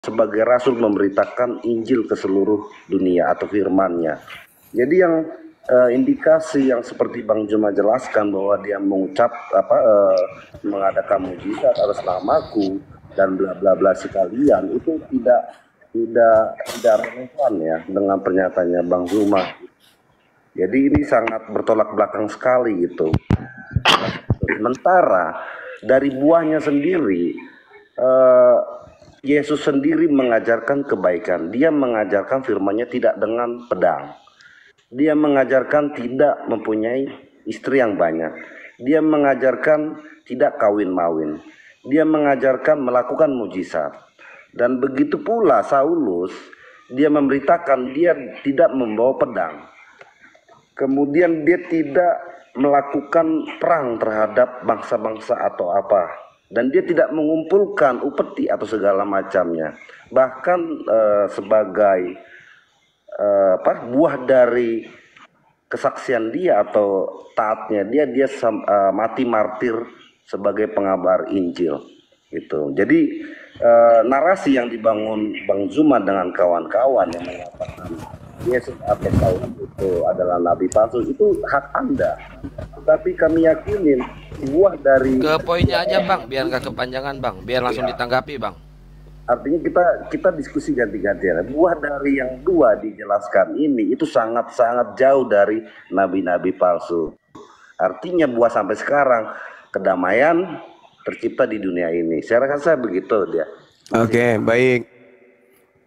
sebagai rasul memberitakan Injil ke seluruh dunia atau firman-Nya. Jadi yang indikasi yang seperti Bang Juma jelaskan bahwa dia mengucap mengadakan mujizat atas namaku dan bla bla bla sekalian, itu tidak relevan ya dengan pernyataannya Bang Juma. Jadi ini sangat bertolak belakang sekali gitu. Sementara dari buahnya sendiri, Yesus sendiri mengajarkan kebaikan. Dia mengajarkan firman-Nya tidak dengan pedang. Dia mengajarkan tidak mempunyai istri yang banyak. Dia mengajarkan tidak kawin-mawin. Dia mengajarkan melakukan mujizat. Dan begitu pula Saulus, dia memberitakan dia tidak membawa pedang. Kemudian dia tidak melakukan perang terhadap bangsa-bangsa atau apa. Dan dia tidak mengumpulkan upeti atau segala macamnya. Bahkan sebagai buah dari kesaksian dia atau taatnya dia mati martir sebagai pengabar Injil gitu. Jadi narasi yang dibangun Bang Zuma dengan kawan-kawan yang mengatakan Yesus atau Saulus itu adalah nabi palsu, itu hak Anda. Tetapi kami yakinin buah dari ke poinnya aja Bang, biar nggak kepanjangan Bang, biar langsung ditanggapi Bang. Artinya kita diskusi ganti-gantian. Buah dari yang dua dijelaskan ini itu sangat-sangat jauh dari nabi-nabi palsu. Artinya buah sampai sekarang kedamaian tercipta di dunia ini. Saya rasa begitu dia. Oke, baik.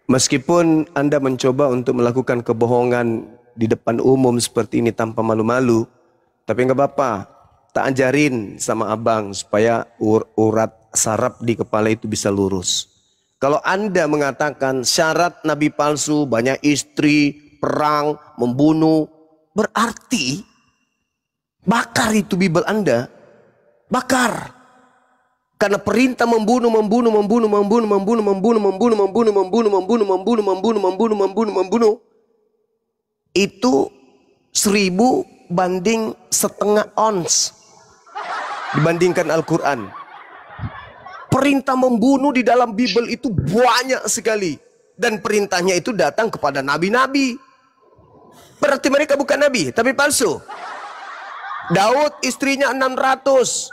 Meskipun Anda mencoba untuk melakukan kebohongan di depan umum seperti ini tanpa malu-malu, tapi nggak apa-apa. Tak ajarin sama abang supaya urat saraf di kepala itu bisa lurus. Kalau Anda mengatakan syarat nabi palsu, banyak istri, perang, membunuh, berarti bakar itu Bible Anda. Bakar. Karena perintah membunuh itu 1000 banding setengah ons dibandingkan Al-Quran. Perintah membunuh di dalam Bible itu banyak sekali. Dan perintahnya itu datang kepada nabi-nabi. Berarti mereka bukan nabi, tapi palsu. Daud istrinya 600.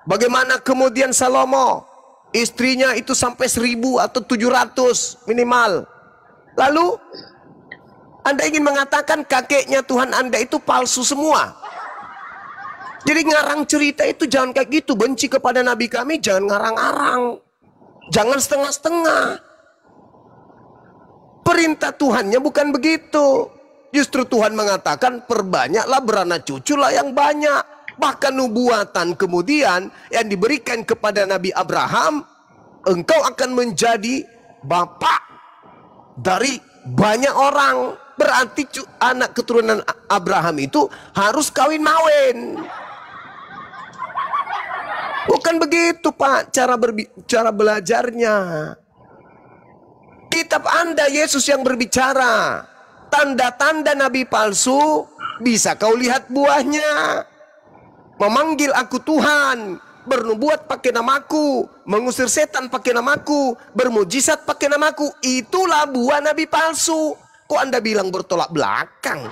Bagaimana kemudian Salomo? Istrinya itu sampai 1000 atau 700 minimal. Lalu Anda ingin mengatakan kakeknya Tuhan Anda itu palsu semua. Jadi ngarang cerita itu jangan kayak gitu. Benci kepada nabi kami jangan ngarang-ngarang. Jangan setengah-setengah. Perintah Tuhannya bukan begitu. Justru Tuhan mengatakan perbanyaklah beranak cuculah yang banyak. Bahkan nubuatan kemudian yang diberikan kepada Nabi Abraham, engkau akan menjadi bapak dari banyak orang. Berarti anak keturunan Abraham itu harus kawin mawin. Bukan begitu Pak cara belajarnya. Kitab Anda Yesus yang berbicara. Tanda-tanda nabi palsu bisa kau lihat buahnya. Memanggil aku Tuhan, bernubuat pakai namaku, mengusir setan pakai namaku, bermujizat pakai namaku. Itulah buah nabi palsu. Kok Anda bilang bertolak belakang?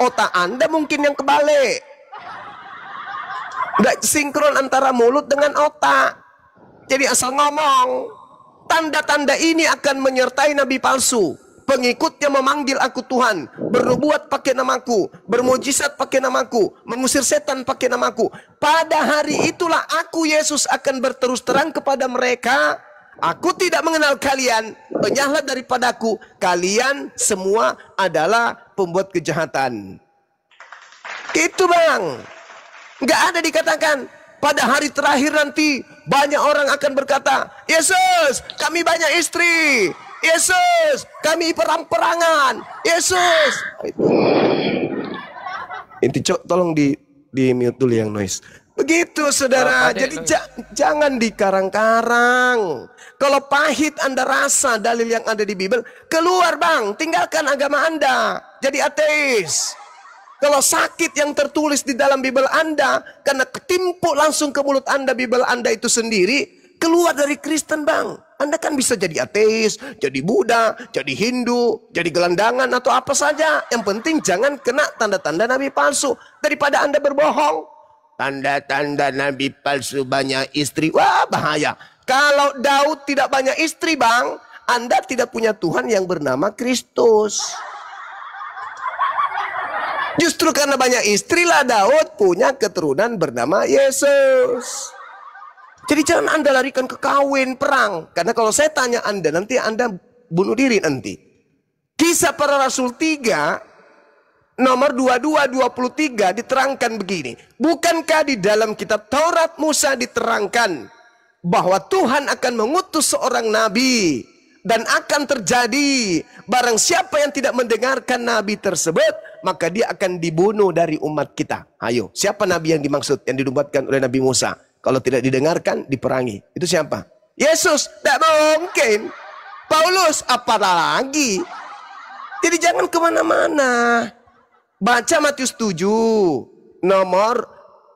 Otak Anda mungkin yang kebalik. Nggak sinkron antara mulut dengan otak. Jadi asal ngomong. Tanda-tanda ini akan menyertai nabi palsu. Pengikutnya memanggil aku Tuhan, bernubuat pakai namaku, bermujizat pakai namaku, mengusir setan pakai namaku. Pada hari itulah aku Yesus akan berterus terang kepada mereka, aku tidak mengenal kalian, penyahlah daripadaku, kalian semua adalah pembuat kejahatan. Itu Bang. Nggak ada dikatakan pada hari terakhir nanti banyak orang akan berkata, Yesus kami banyak istri, Yesus kami perang-perangan, Yesus. Inti tolong di mute dulu yang noise. Begitu saudara. Jadi jangan dikarang-karang. Kalau pahit Anda rasa dalil yang ada di Bible, keluar Bang, tinggalkan agama Anda, jadi ateis. Kalau sakit yang tertulis di dalam Bible Anda karena ketimpuk langsung ke mulut Anda Bible Anda itu sendiri, keluar dari Kristen bang. Anda kan bisa jadi ateis, jadi Buddha, jadi Hindu, jadi gelandangan atau apa saja. Yang penting jangan kena tanda-tanda nabi palsu. Daripada Anda berbohong. Tanda-tanda nabi palsu banyak istri. Wah bahaya. Kalau Daud tidak banyak istri bang, Anda tidak punya Tuhan yang bernama Kristus. Justru karena banyak istrilah Daud punya keturunan bernama Yesus. Jadi jangan Anda larikan ke kawin, perang. Karena kalau saya tanya Anda, nanti Anda bunuh diri nanti. Kisah Para Rasul 3, nomor 22-23 diterangkan begini. Bukankah di dalam kitab Taurat Musa diterangkan bahwa Tuhan akan mengutus seorang nabi. Dan akan terjadi, barang siapa yang tidak mendengarkan nabi tersebut, maka dia akan dibunuh dari umat kita. Ayo, siapa nabi yang dimaksud, yang dinubuatkan oleh Nabi Musa? Kalau tidak didengarkan, diperangi. Itu siapa? Yesus. Tidak mungkin. Paulus, apalagi. Jadi jangan kemana-mana. Baca Matius 7. Nomor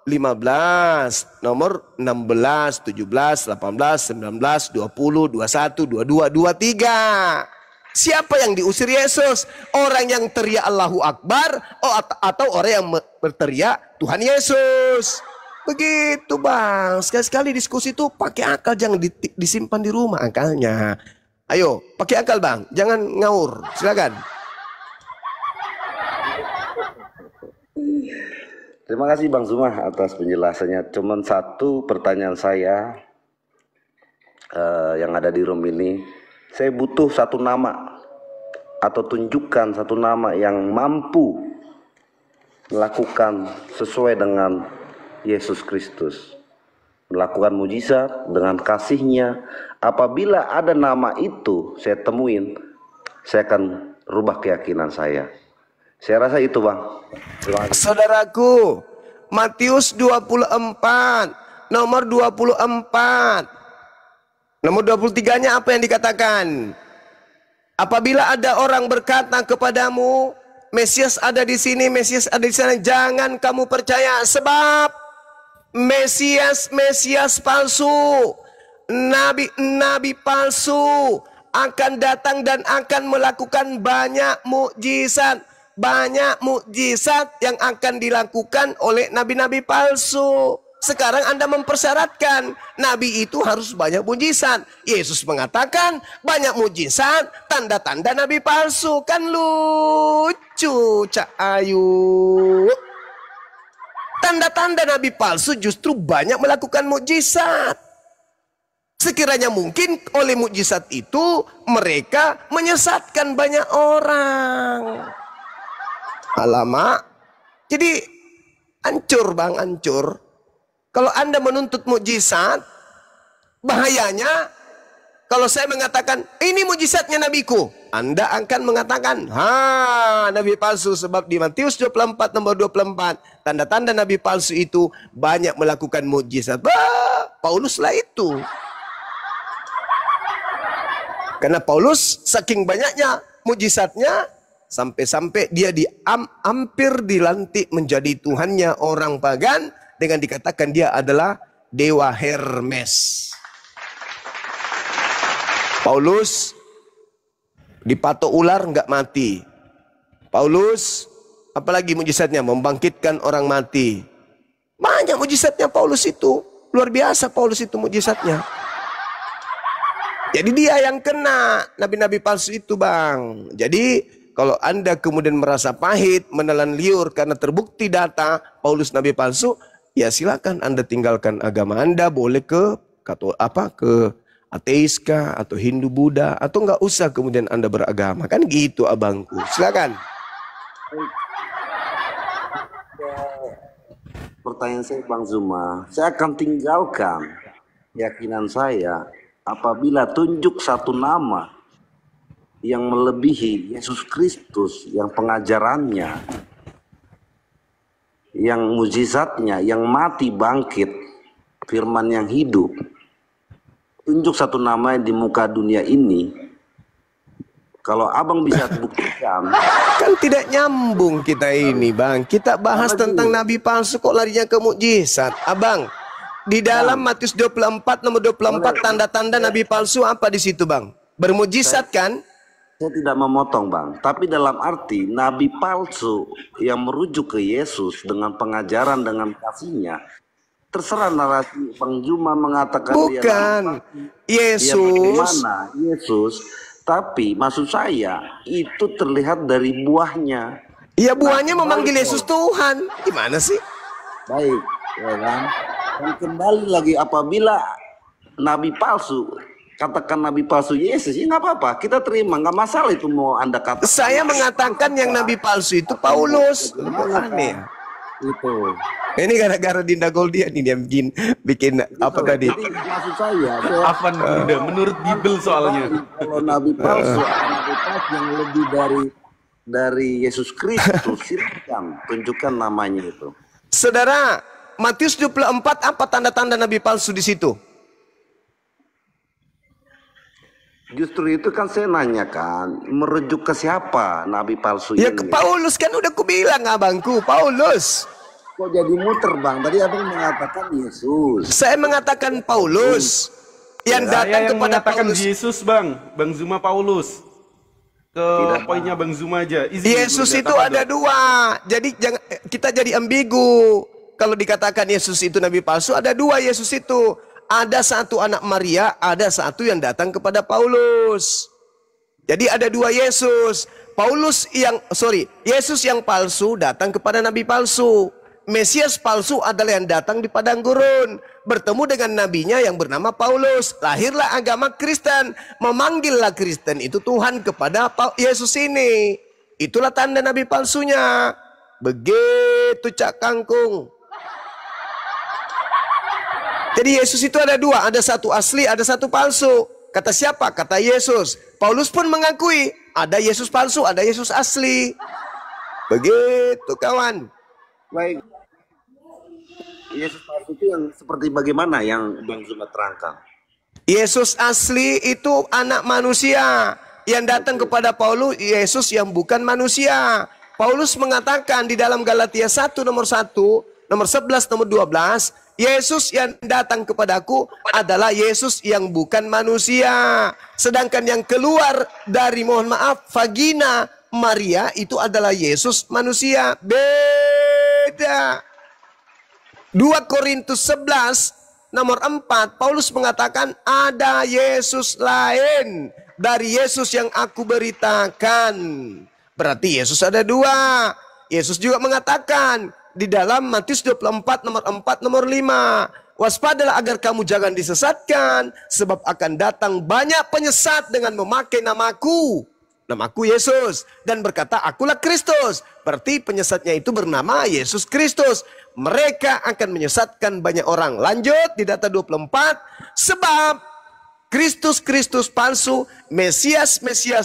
15. Nomor 16, 17, 18, 19, 20, 21, 22, 23. Siapa yang diusir Yesus? Orang yang teriak Allahu Akbar. Atau orang yang berteriak Tuhan Yesus. Begitu bang, sekali-sekali diskusi itu pakai akal, jangan disimpan di rumah akalnya. Ayo, pakai akal bang, jangan ngawur, silakan. Terima kasih Bang Zuma atas penjelasannya. Cuman satu pertanyaan saya yang ada di room ini, saya butuh satu nama atau tunjukkan satu nama yang mampu melakukan sesuai dengan Yesus Kristus, melakukan mujizat dengan kasihnya. Apabila ada nama itu saya temuin, saya akan rubah keyakinan saya. Saya rasa itu bang. Saudaraku, Matius 24, nomor 24. Nomor 23-nya apa yang dikatakan? Apabila ada orang berkata kepadamu, Mesias ada di sini, Mesias ada di sana, jangan kamu percaya, sebab Mesias palsu, nabi palsu akan datang dan akan melakukan banyak mukjizat. Banyak mukjizat yang akan dilakukan oleh nabi-nabi palsu. Sekarang Anda mempersyaratkan nabi itu harus banyak mukjizat. Yesus mengatakan banyak mukjizat, tanda-tanda nabi palsu. Kan lucu, Cak Ayu. Tanda-tanda nabi palsu justru banyak melakukan mukjizat. Sekiranya mungkin oleh mukjizat itu mereka menyesatkan banyak orang. Alamak. Jadi hancur bang, hancur. Kalau Anda menuntut mukjizat, bahayanya kalau saya mengatakan ini mukjizatnya nabiku, Anda akan mengatakan nabi palsu. Sebab di Matius 24 nomor 24, tanda-tanda nabi palsu itu banyak melakukan mukjizat. Paulus lah itu. Karena Paulus saking banyaknya mukjizatnya, sampai-sampai dia hampir dilantik menjadi tuhannya orang pagan, dengan dikatakan dia adalah dewa Hermes. Paulus dipatok ular nggak mati. Paulus apalagi mujizatnya, membangkitkan orang mati. Banyak mujizatnya Paulus itu, luar biasa Paulus itu mujizatnya. Jadi dia yang kena nabi-nabi palsu itu bang. Jadi kalau Anda kemudian merasa pahit, menelan liur karena terbukti data Paulus nabi palsu, ya silakan Anda tinggalkan agama Anda, boleh ke ateis kah, atau Hindu Buddha, atau nggak usah kemudian Anda beragama. Kan gitu abangku. Silakan. Pertanyaan saya Bang Zuma, saya akan tinggalkan keyakinan saya apabila tunjuk satu nama yang melebihi Yesus Kristus, yang pengajarannya, yang mujizatnya, yang mati bangkit, firman yang hidup. Tunjuk satu nama di muka dunia ini. Kalau abang bisa buktikan. Kan tidak nyambung kita ini bang. Kita bahas tentang nabi palsu kok larinya ke mukjizat. Abang, Di dalam Matius 24 nomor 24 tanda-tanda nabi palsu apa di situ, Bang? Bermujizat kan? Saya tidak memotong, Bang, tapi dalam arti nabi palsu yang merujuk ke Yesus dengan pengajaran dengan kasihnya, terserah narasi Bang Juma mengatakan Bukan. dia Yesus. bagaimana Yesus, tapi maksud saya itu terlihat dari buahnya. Ya buahnya memanggil Yesus Tuhan. Gimana sih? Baik, ya kan? Dan kembali lagi apabila nabi palsu, katakan nabi palsu Yesus, ya nggak apa-apa, kita terima, nggak masalah itu mau Anda katakan. Saya mengatakan yang nabi palsu itu Paulus. Aneh. Itu. Ini gara-gara Dinda Goldia nih dia bikin apa tadi? Jadi maksud saya, Afan Dinda menurut Bible soalnya. kalau nabi palsu yang lebih dari Yesus Kristus, silakan tunjukkan namanya itu. Saudara, Matius 24 apa tanda-tanda nabi palsu di situ? Justru itu kan saya nanyakan, merujuk ke siapa nabi palsu Ya ini? ke Paulus kan udah kubilang abangku, Paulus. Kok jadi muter, Bang? Tadi abang mengatakan Yesus. Saya mengatakan Paulus yang Saya datang yang kepada mengatakan Paulus. Yesus, Bang Zuma Paulus. Ke poinnya Bang Zuma aja. Izin Yesus dulu, itu kata ada dulu. dua. Jadi jangan kita jadi ambigu. Kalau dikatakan Yesus itu nabi palsu, ada dua Yesus itu. Ada satu anak Maria, ada satu yang datang kepada Paulus. Jadi ada dua Yesus. Yesus yang palsu datang kepada nabi palsu. Mesias palsu adalah yang datang di padang gurun, bertemu dengan nabinya yang bernama Paulus. Lahirlah agama Kristen, memanggillah Kristen itu Tuhan kepada Yesus ini. Itulah tanda nabi palsunya. Begitu Cak Kangkung. Jadi Yesus itu ada dua, ada satu asli, ada satu palsu. Kata siapa? Kata Yesus. Paulus pun mengakui ada Yesus palsu, ada Yesus asli. Begitu kawan. Baik. Yesus palsu itu yang seperti bagaimana yang Bang Zuma terangkan? Yesus asli itu anak manusia yang datang kepada Paulus, Yesus yang bukan manusia. Paulus mengatakan di dalam Galatia 1 nomor 1, nomor 11, nomor 12, Yesus yang datang kepadaku adalah Yesus yang bukan manusia. Sedangkan yang keluar dari, mohon maaf, vagina Maria itu adalah Yesus manusia. Beda. 2 Korintus 11 nomor 4, Paulus mengatakan ada Yesus lain dari Yesus yang aku beritakan. Berarti Yesus ada dua. Yesus juga mengatakan di dalam Matius 24 nomor 4 nomor 5, waspadalah agar kamu jangan disesatkan, sebab akan datang banyak penyesat dengan memakai namaku Yesus, dan berkata akulah Kristus. Berarti penyesatnya itu bernama Yesus Kristus. Mereka akan menyesatkan banyak orang. Lanjut di data 24, sebab Kristus palsu, Mesias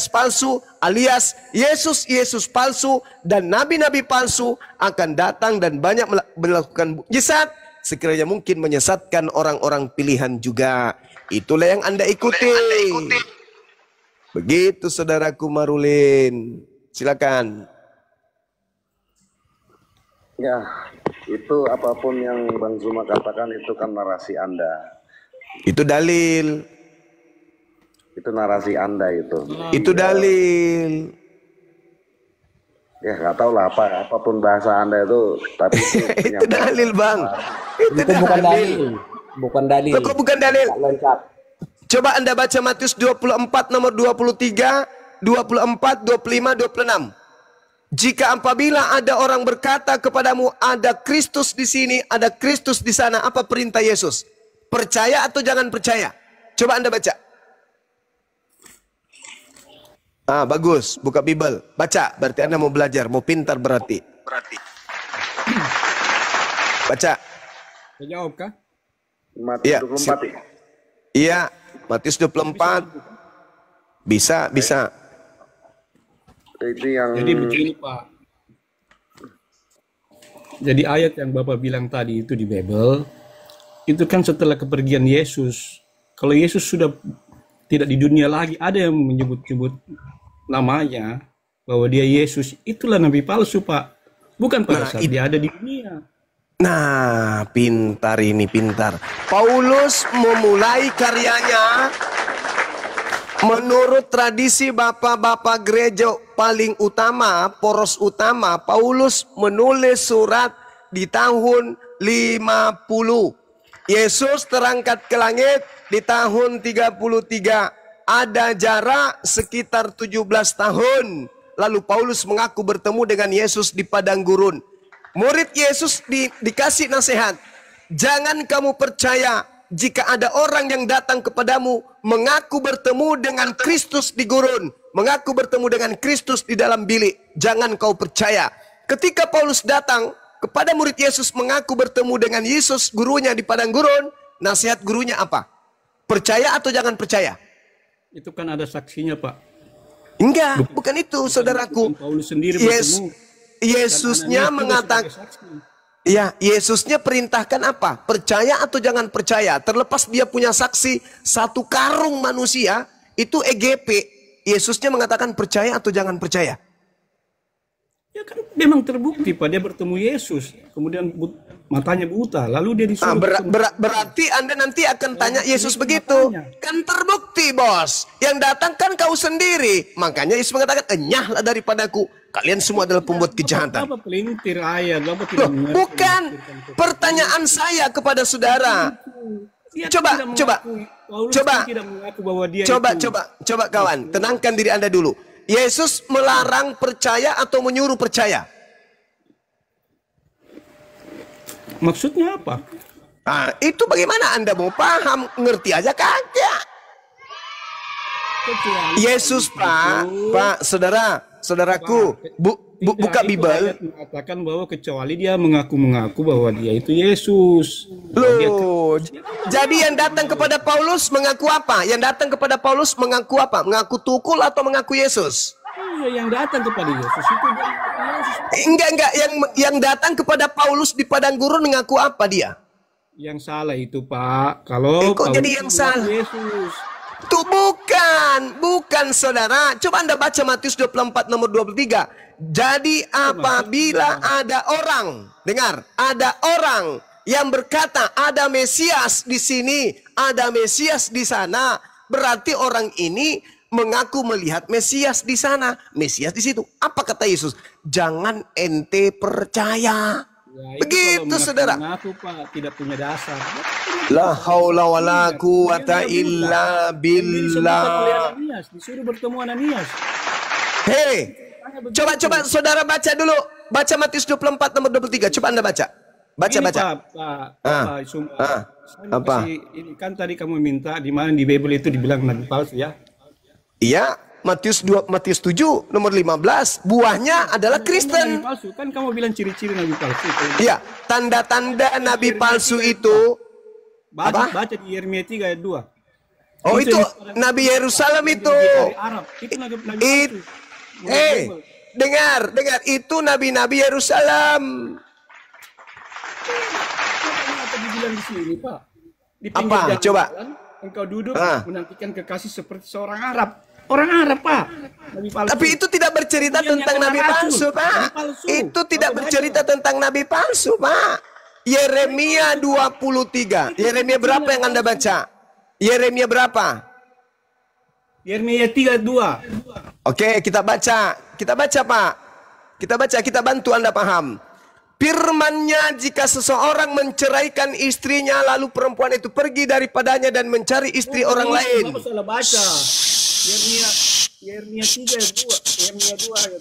palsu, alias Yesus palsu, dan nabi-nabi palsu akan datang dan banyak melakukan mukjizat, sekiranya mungkin menyesatkan orang-orang pilihan juga. Itulah yang Anda ikuti. Begitu saudaraku Marulin. Silakan. Ya, itu apapun yang Bang Zuma katakan itu kan narasi Anda. Itu dalil. Itu narasi Anda itu. Itu dalil. Ya nggak tahu lah apapun bahasa Anda itu, tapi Itu dalil, Bang. Itu bukan dalil. dalil. Bukan dalil. Loh, kok bukan dalil? Loncat. Coba Anda baca Matius 24 nomor 23, 24, 25, 26. Jika apabila ada orang berkata kepadamu ada Kristus di sini, ada Kristus di sana, apa perintah Yesus? Percaya atau jangan percaya? Coba Anda baca. Ah, bagus, buka Bible, baca. Berarti Anda mau belajar, mau pintar berarti. Baca. Saya jawab kah? Matius Iya, 24 ya? Iya, Matius 24. Bisa. Itu yang Jadi begini Pak. Jadi ayat yang Bapak bilang tadi itu di Bible, itu kan setelah kepergian Yesus. Kalau Yesus sudah tidak di dunia lagi, ada yang menyebut-nyebut namanya bahwa dia Yesus, itulah nabi palsu Pak. Bukan pada saat dia ada di dunia. Nah, pintar ini, pintar. Paulus memulai karyanya menurut tradisi bapak-bapak gereja paling utama, poros utama. Paulus menulis surat di tahun 50. Yesus terangkat ke langit di tahun 33. Ada jarak sekitar 17 tahun. Lalu Paulus mengaku bertemu dengan Yesus di padang gurun. Murid Yesus dikasih nasihat. Jangan kamu percaya jika ada orang yang datang kepadamu mengaku bertemu dengan Kristus di gurun, mengaku bertemu dengan Kristus di dalam bilik. Jangan kau percaya. Ketika Paulus datang kepada murid Yesus mengaku bertemu dengan Yesus gurunya di padang gurun, nasihat gurunya apa? Percaya atau jangan percaya? Itu kan ada saksinya, Pak. Enggak, bukan itu, saudaraku. Paulus sendiri bertemu. Yesusnya mengatakan, ya, Yesusnya perintahkan apa? Percaya atau jangan percaya? Terlepas dia punya saksi satu karung manusia, itu EGP. Yesusnya mengatakan percaya atau jangan percaya? Ya kan memang terbukti Pak, dia bertemu Yesus, kemudian matanya buta, lalu dia disuruh. Berarti Anda nanti akan tanya Yesus begitu. Kan terbukti, bos. Yang datang kan kau sendiri. Makanya Yesus mengatakan, enyahlah daripadaku. Kalian semua adalah pembuat kejahatan. Apa pelintir ayat? Bukan. Pertanyaan saya kepada saudara. Coba kawan, tenangkan diri Anda dulu. Yesus melarang percaya atau menyuruh percaya? Maksudnya apa? Nah, itu bagaimana Anda mau paham? Ngerti aja kagak? Yesus, Pak, saudaraku, buka Bible. Mengatakan bahwa kecuali dia mengaku bahwa dia itu Yesus. Loh, jadi yang datang kepada Paulus mengaku apa? Yang datang kepada Paulus mengaku apa? Mengaku tukul atau mengaku Yesus? Iya, yang datang kepada Yesus itu Yesus. Enggak, yang datang kepada Paulus di padang gurun mengaku apa dia? Yang salah itu, Pak. Kalau kok jadi yang salah? Yesus. Tuh bukan saudara. Coba Anda baca Matius 24 nomor 23. Jadi apabila ada orang, dengar, ada orang yang berkata ada Mesias di sini, ada Mesias di sana, berarti orang ini mengaku melihat Mesias di sana, Mesias di situ. Apa kata Yesus? Jangan ente percaya. Ya, begitu saudara. Mengaku, Pak, tidak punya dasar. La haula wala quwata illa billah. Disuruh bertemu Ananias. Hei, coba saudara baca dulu. Baca Matius 24 nomor 23. Coba Anda baca. Baca. Apa? Ini kan tadi kamu minta di mana di Bible itu dibilang nabi palsu ya? Iya, Matius 7 nomor 15. Buahnya adalah Kristen. Nabi palsu. Kan kamu bilang ciri-ciri nabi palsu. Iya, tanda-tanda nabi palsu itu. Baca di Yeremia 3 ayat 2. Oh, itu Nabi Yerusalem itu. Itu nabi palsu. Dengar, itu nabi-nabi Yerusalem. Apa dibilang di sini, Pak? Di apa? Coba. Engkau duduk menantikan kekasih seperti seorang Arab. Orang Arab, Pak. Nabi palsu. Tapi itu tidak bercerita tentang nabi palsu, Pak. Itu tidak bercerita tentang nabi palsu, Pak. Yeremia 23. Yeremia berapa yang Anda baca? Yeremia berapa? Yeremia 32. Oke, kita baca, Pak. Kita bantu Anda paham. Firman-Nya, jika seseorang menceraikan istrinya lalu perempuan itu pergi daripadanya dan mencari istri orang lain. Bapak salah baca. Yeremia 3 ayat 2. Yeremia 2 ayat.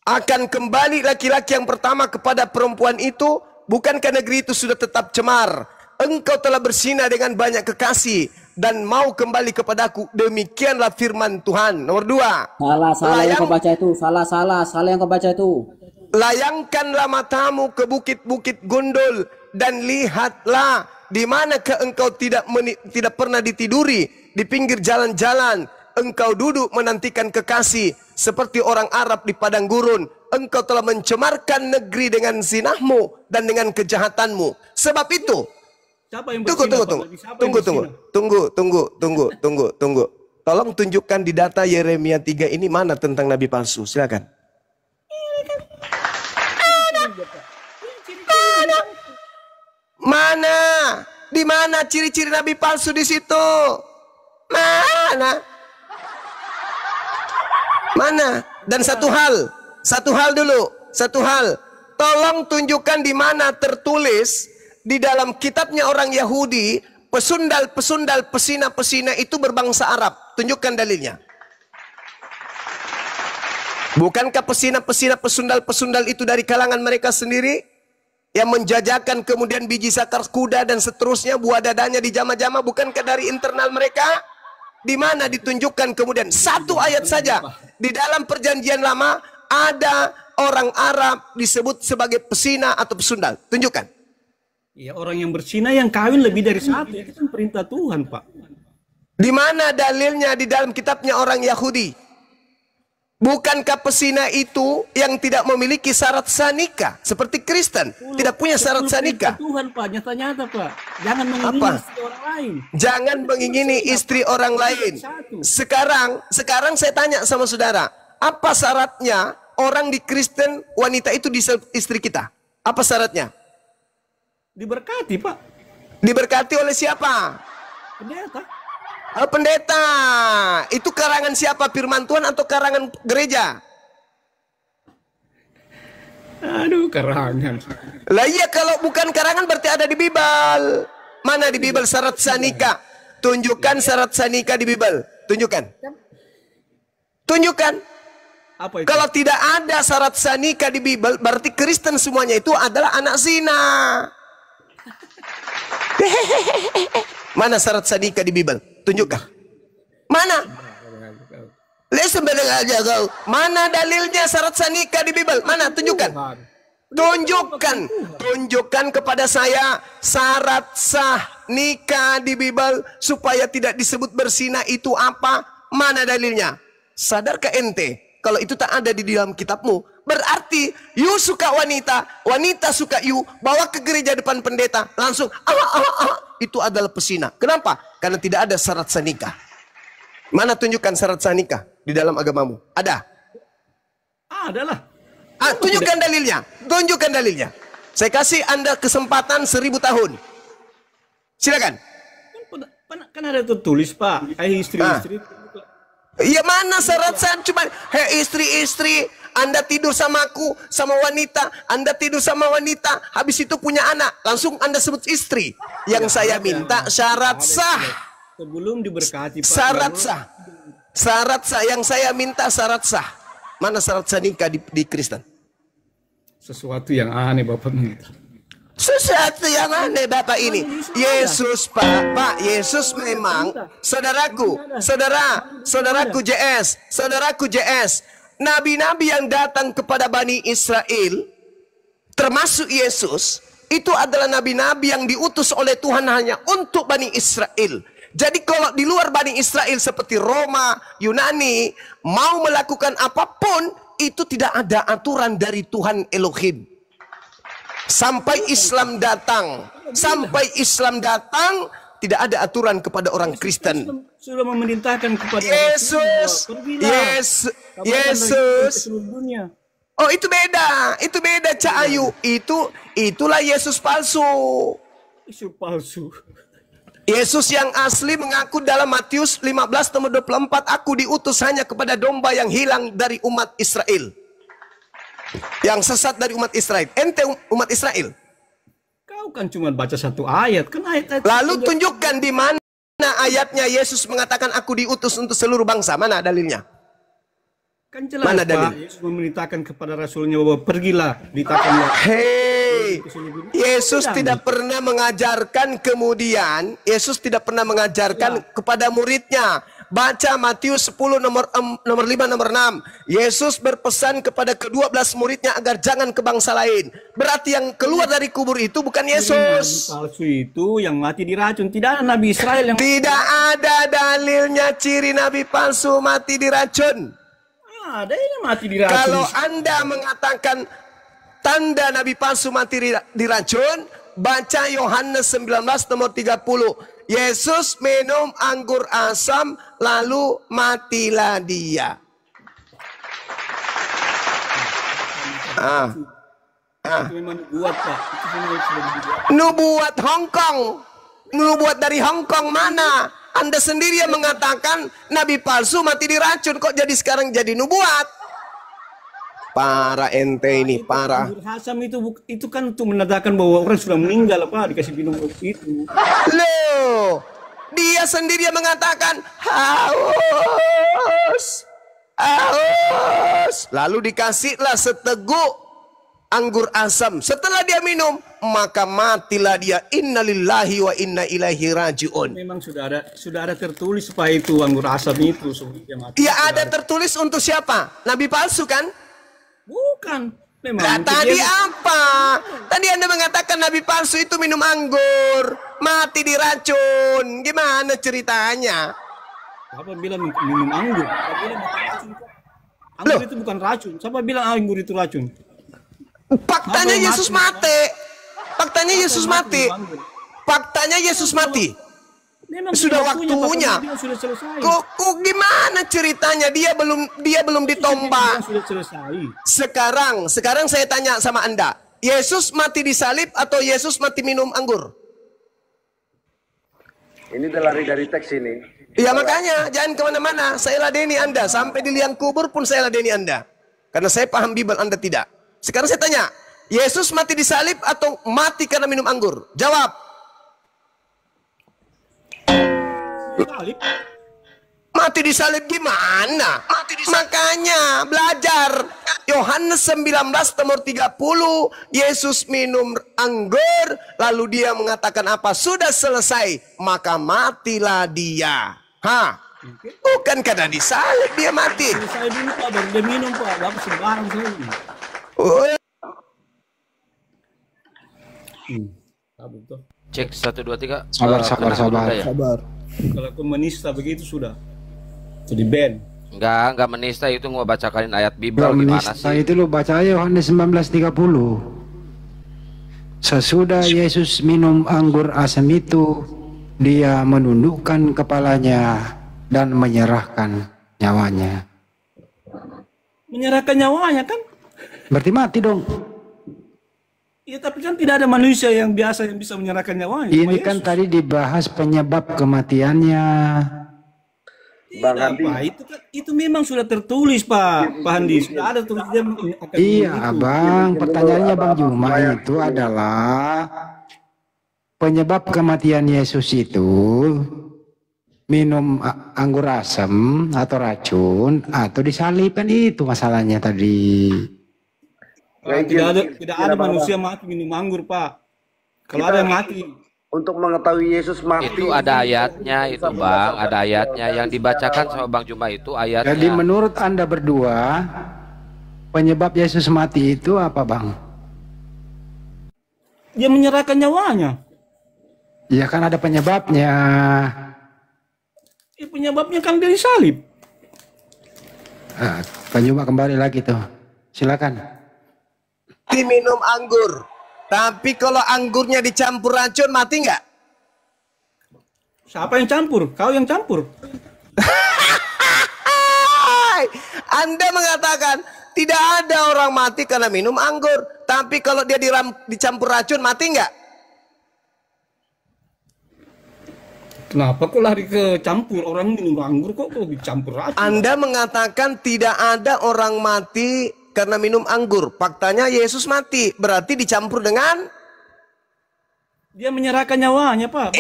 Akan kembali laki-laki yang pertama kepada perempuan itu, bukankah negeri itu sudah tetap cemar? Engkau telah bersinah dengan banyak kekasih dan mau kembali kepadaku. Demikianlah firman Tuhan. Nomor 2. Salah yang kau baca itu. Salah yang kau baca itu. Layangkanlah matamu ke bukit-bukit gundul dan lihatlah di manakah engkau tidak pernah ditiduri di pinggir jalan-jalan. Engkau duduk menantikan kekasih seperti orang Arab di padang gurun. Engkau telah mencemarkan negeri dengan zinahmu dan dengan kejahatanmu. Sebab itu, tunggu. Tolong tunjukkan di data Yeremia 3 ini mana tentang nabi palsu. Silakan. Mana? Di mana ciri-ciri nabi palsu di situ? Mana? Mana? Dan satu hal dulu, satu hal. Tolong tunjukkan di mana tertulis di dalam kitabnya orang Yahudi, pesundal-pesundal, pesina-pesina itu berbangsa Arab. Tunjukkan dalilnya. Bukankah pesina-pesina, pesundal-pesundal itu dari kalangan mereka sendiri? Yang menjajakan kemudian biji sakar kuda dan seterusnya, buah dadanya di jama-jama, bukankah dari internal mereka? Di mana ditunjukkan kemudian satu ayat saja di dalam perjanjian lama ada orang Arab disebut sebagai pesina atau pesundal. Tunjukkan. Ya, orang yang berzina yang kawin lebih dari satu, itu kan perintah Tuhan, Pak. Di mana dalilnya di dalam kitabnya orang Yahudi? Bukankah pesina itu yang tidak memiliki syarat sanikah seperti Kristen, tidak punya syarat sanikah? Tuhan, Pak, nyata-nyata, Pak. Jangan mengingini istri orang lain. Jangan mengingini istri orang lain. Sekarang saya tanya sama saudara, apa syaratnya orang di Kristen wanita itu di istri kita? Apa syaratnya? Diberkati, Pak. Diberkati oleh siapa? Pendeta. Oh, pendeta. Itu karangan siapa? Firman Tuhan atau karangan gereja? Aduh, karangan. Lah iya, kalau bukan karangan berarti ada di Bible. Mana di Bible syarat sanikah? Tunjukkan syarat sanikah di Bible. Tunjukkan. Tunjukkan. Apa itu? Kalau tidak ada syarat sanikah di Bible, berarti Kristen semuanya itu adalah anak zina. Mana syarat sanikah di Bible? Tunjukkan. Mana? Listen aja kau. Mana dalilnya syarat sanikah di Bible? Mana? Tunjukkan. Tunjukkan. Tunjukkan kepada saya syarat sah nikah di Bible supaya tidak disebut berzina itu apa? Mana dalilnya? Sadarkah ente? Kalau itu tak ada di dalam kitabmu, berarti you suka wanita, wanita suka you, bawa ke gereja depan pendeta, langsung itu adalah pesina. Kenapa? Karena tidak ada syarat sanikah. Mana tunjukkan syarat sanikah di dalam agamamu? Ada? Adalah. Tunjukkan dalilnya. Tunjukkan dalilnya. Saya kasih Anda kesempatan 1000 tahun. Silakan. Kan ada tertulis, Pak. Istri-istri. Ya mana syarat sah? Cuma hei istri-istri, Anda tidur sama aku, sama wanita, Anda tidur sama wanita, habis itu punya anak, langsung Anda sebut istri. Yang saya minta syarat sah. Sebelum diberkati, Pak. Syarat sah. Syarat sah yang saya minta syarat sah. Mana syarat sah nikah di Kristen? Sesuatu yang aneh Bapak minta. Sesuatu yang aneh Bapak ini. Yesus, Pak Yesus memang saudaraku JS, nabi-nabi yang datang kepada Bani Israel, termasuk Yesus, itu adalah nabi-nabi yang diutus oleh Tuhan hanya untuk Bani Israel. Jadi kalau di luar Bani Israel seperti Roma, Yunani, mau melakukan apapun, itu tidak ada aturan dari Tuhan Elohim. Sampai Islam datang, tidak ada aturan kepada orang Kristen. Sudah memerintahkan kepada Yesus. Oh, itu beda Cak Ayu. Itulah Yesus palsu. Yesus palsu. Yesus yang asli mengaku dalam Matius 15 nomor 24, aku diutus hanya kepada domba yang hilang dari umat Israel. Yang sesat dari umat Israel. Ente umat Israel. Kau kan cuma baca satu ayat. Kan ayat lalu tunjukkan di mana ayatnya Yesus mengatakan aku diutus untuk seluruh bangsa. Mana dalilnya? Kan jelas, mana dalil? Pak, Yesus memerintahkan kepada rasulnya bahwa pergilah, ditakanlah. Hei, Yesus tidak pernah mengajarkan kemudian, Yesus tidak pernah mengajarkan kepada muridnya. Baca Matius 10 nomor 5 nomor 6. Yesus berpesan kepada ke-12 muridnya agar jangan ke bangsa lain. Berarti yang keluar dari kubur itu bukan Yesus. Nabi palsu itu yang mati diracun. Tidak ada Nabi Israel yang tidak ada dalilnya ciri Nabi palsu mati diracun. Ada yang mati diracun. Kalau Anda mengatakan tanda Nabi palsu mati diracun, baca Yohanes 19 nomor 30. Yesus minum anggur asam lalu matilah dia. Itu memang dibuat, Pak. Itu memang sudah dibuat. Nubuat Hong Kong. Nubuat dari Hong Kong mana? Anda sendiri yang mengatakan nabi palsu mati diracun, kok jadi sekarang jadi nubuat? Para ente ini, para. Anggur Hasam itu kan untuk menandakan bahwa orang sudah meninggal, Pak, dikasih minum itu. Loh, dia sendiri yang mengatakan haus, haus. Lalu dikasihlah seteguk anggur asam. Setelah dia minum, maka matilah dia. Innalillahi wa inna ilaihi rajiun. Memang sudah ada tertulis Pak itu anggur asam itu dia mati. Ya ada tertulis untuk siapa? Nabi palsu kan? Bukan. Memang Nah, tadi apa? Tadi Anda mengatakan nabi palsu itu minum anggur, mati diracun. Gimana ceritanya? Siapa bilang minum anggur? Siapa bilang makan racun, Pak? Anggur itu bukan racun. Siapa bilang anggur itu racun? Faktanya Apa Yesus mati? mati. Faktanya Yesus mati. minum anggur? Faktanya Yesus mati. Memang Sudah Pak, waktunya. dia sudah selesai. Kok gimana ceritanya? Dia belum ditombak. Sudah selesai. Sekarang saya tanya sama Anda. Yesus mati disalib atau Yesus mati minum anggur? Ini udah lari dari teks ini. Ya makanya jangan kemana-mana. Saya ladeni Anda. Sampai di liang kubur pun saya ladeni Anda. Karena saya paham Bible, Anda tidak. Sekarang saya tanya. Yesus mati disalib atau mati karena minum anggur? Jawab. Salib. Mati disalib gimana? Makanya belajar. Yohanes 19 nomor 30. Yesus minum anggur. Lalu dia mengatakan apa? Sudah selesai. Maka matilah dia. Bukan karena disalib dia mati. Saya dulu Pak, baru dia minum Pak. Bapak sembarang saya. Oh, Betul. Cek 1 2 3. Sabar. Kalau komunista begitu sudah jadi band. Enggak menista itu mau bacakan ayat Bible Gak gimana menista sih? itu lo baca aja Yohanes 19:30. Sesudah Yesus minum anggur asam itu, dia menundukkan kepalanya dan menyerahkan nyawanya. Menyerahkan nyawanya kan? Berarti mati dong. Iya, tapi kan tidak ada manusia yang biasa yang bisa menyerahkan nyawanya. Cuma Ini kan Yesus. tadi dibahas penyebab kematiannya. Bang Tidak, Andi. Pak. Itu memang sudah tertulis Pak Handi. Sudah ada tulisnya akan Iya itu. abang, pertanyaannya Bang Juma itu adalah penyebab kematian Yesus itu minum anggur asam atau racun atau disalib, kan itu masalahnya tadi. Pak, tidak ada manusia mati minum anggur Pak. Kalau ada yang mati. Untuk mengetahui Yesus mati. Itu ada ayatnya itu Bang, ada ayatnya yang dibacakan sama Bang Juma itu ayatnya. Jadi menurut Anda berdua penyebab Yesus mati itu apa Bang? Dia menyerahkan nyawanya. Ya kan ada penyebabnya. Penyebabnya kan dari salib. Bang Juma kembali lagi tuh. Silakan. Diminum anggur. Tapi kalau anggurnya dicampur racun mati nggak? Siapa yang campur? Kau yang campur. Anda mengatakan tidak ada orang mati karena minum anggur. Tapi kalau dia dicampur racun mati nggak? Kenapa kok lari ke campur? Orang minum anggur kok dicampur racun? Anda mengatakan tidak ada orang mati karena minum anggur. Faktanya Yesus mati. Berarti dicampur dengan Dia menyerahkan nyawanya Pak.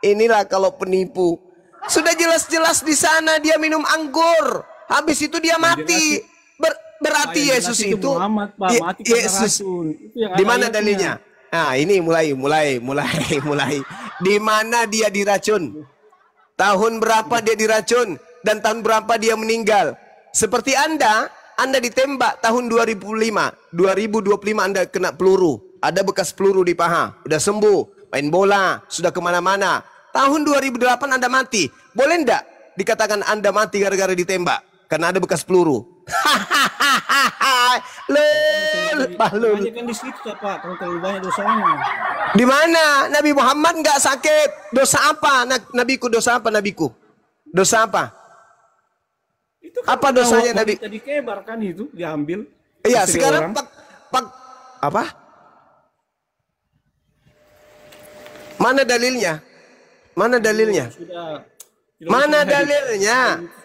Inilah kalau penipu. Sudah jelas-jelas di sana dia minum anggur. Habis itu dia mati. Berarti Yesus itu Muhammad, Pak. Mati karena Yesus. racun. Itu yang Di ada mana ayatnya. dalilnya? Nah, ini mulai. Di mana dia diracun? Tahun berapa dia diracun? Dan tahun berapa dia meninggal? Seperti Anda ditembak tahun 2005. 2025 Anda kena peluru. Ada bekas peluru di paha. Udah sembuh. Main bola. Sudah kemana-mana. Tahun 2008 Anda mati. Boleh enggak dikatakan Anda mati gara-gara ditembak? Karena ada bekas peluru. Bahlul. Banyak kan di situ Pak. Kalau terlalu banyak dosanya. Di mana? Nabi Muhammad nggak sakit. Dosa apa? Nabiku dosa apa? Nabiku dosa apa? Itu kan Apa dosanya wanita Nabi? dikebar kan itu diambil. Iya, istri sekarang orang. apa? Mana dalilnya? Mana dalilnya? Sudah tidak Mana usah dalilnya?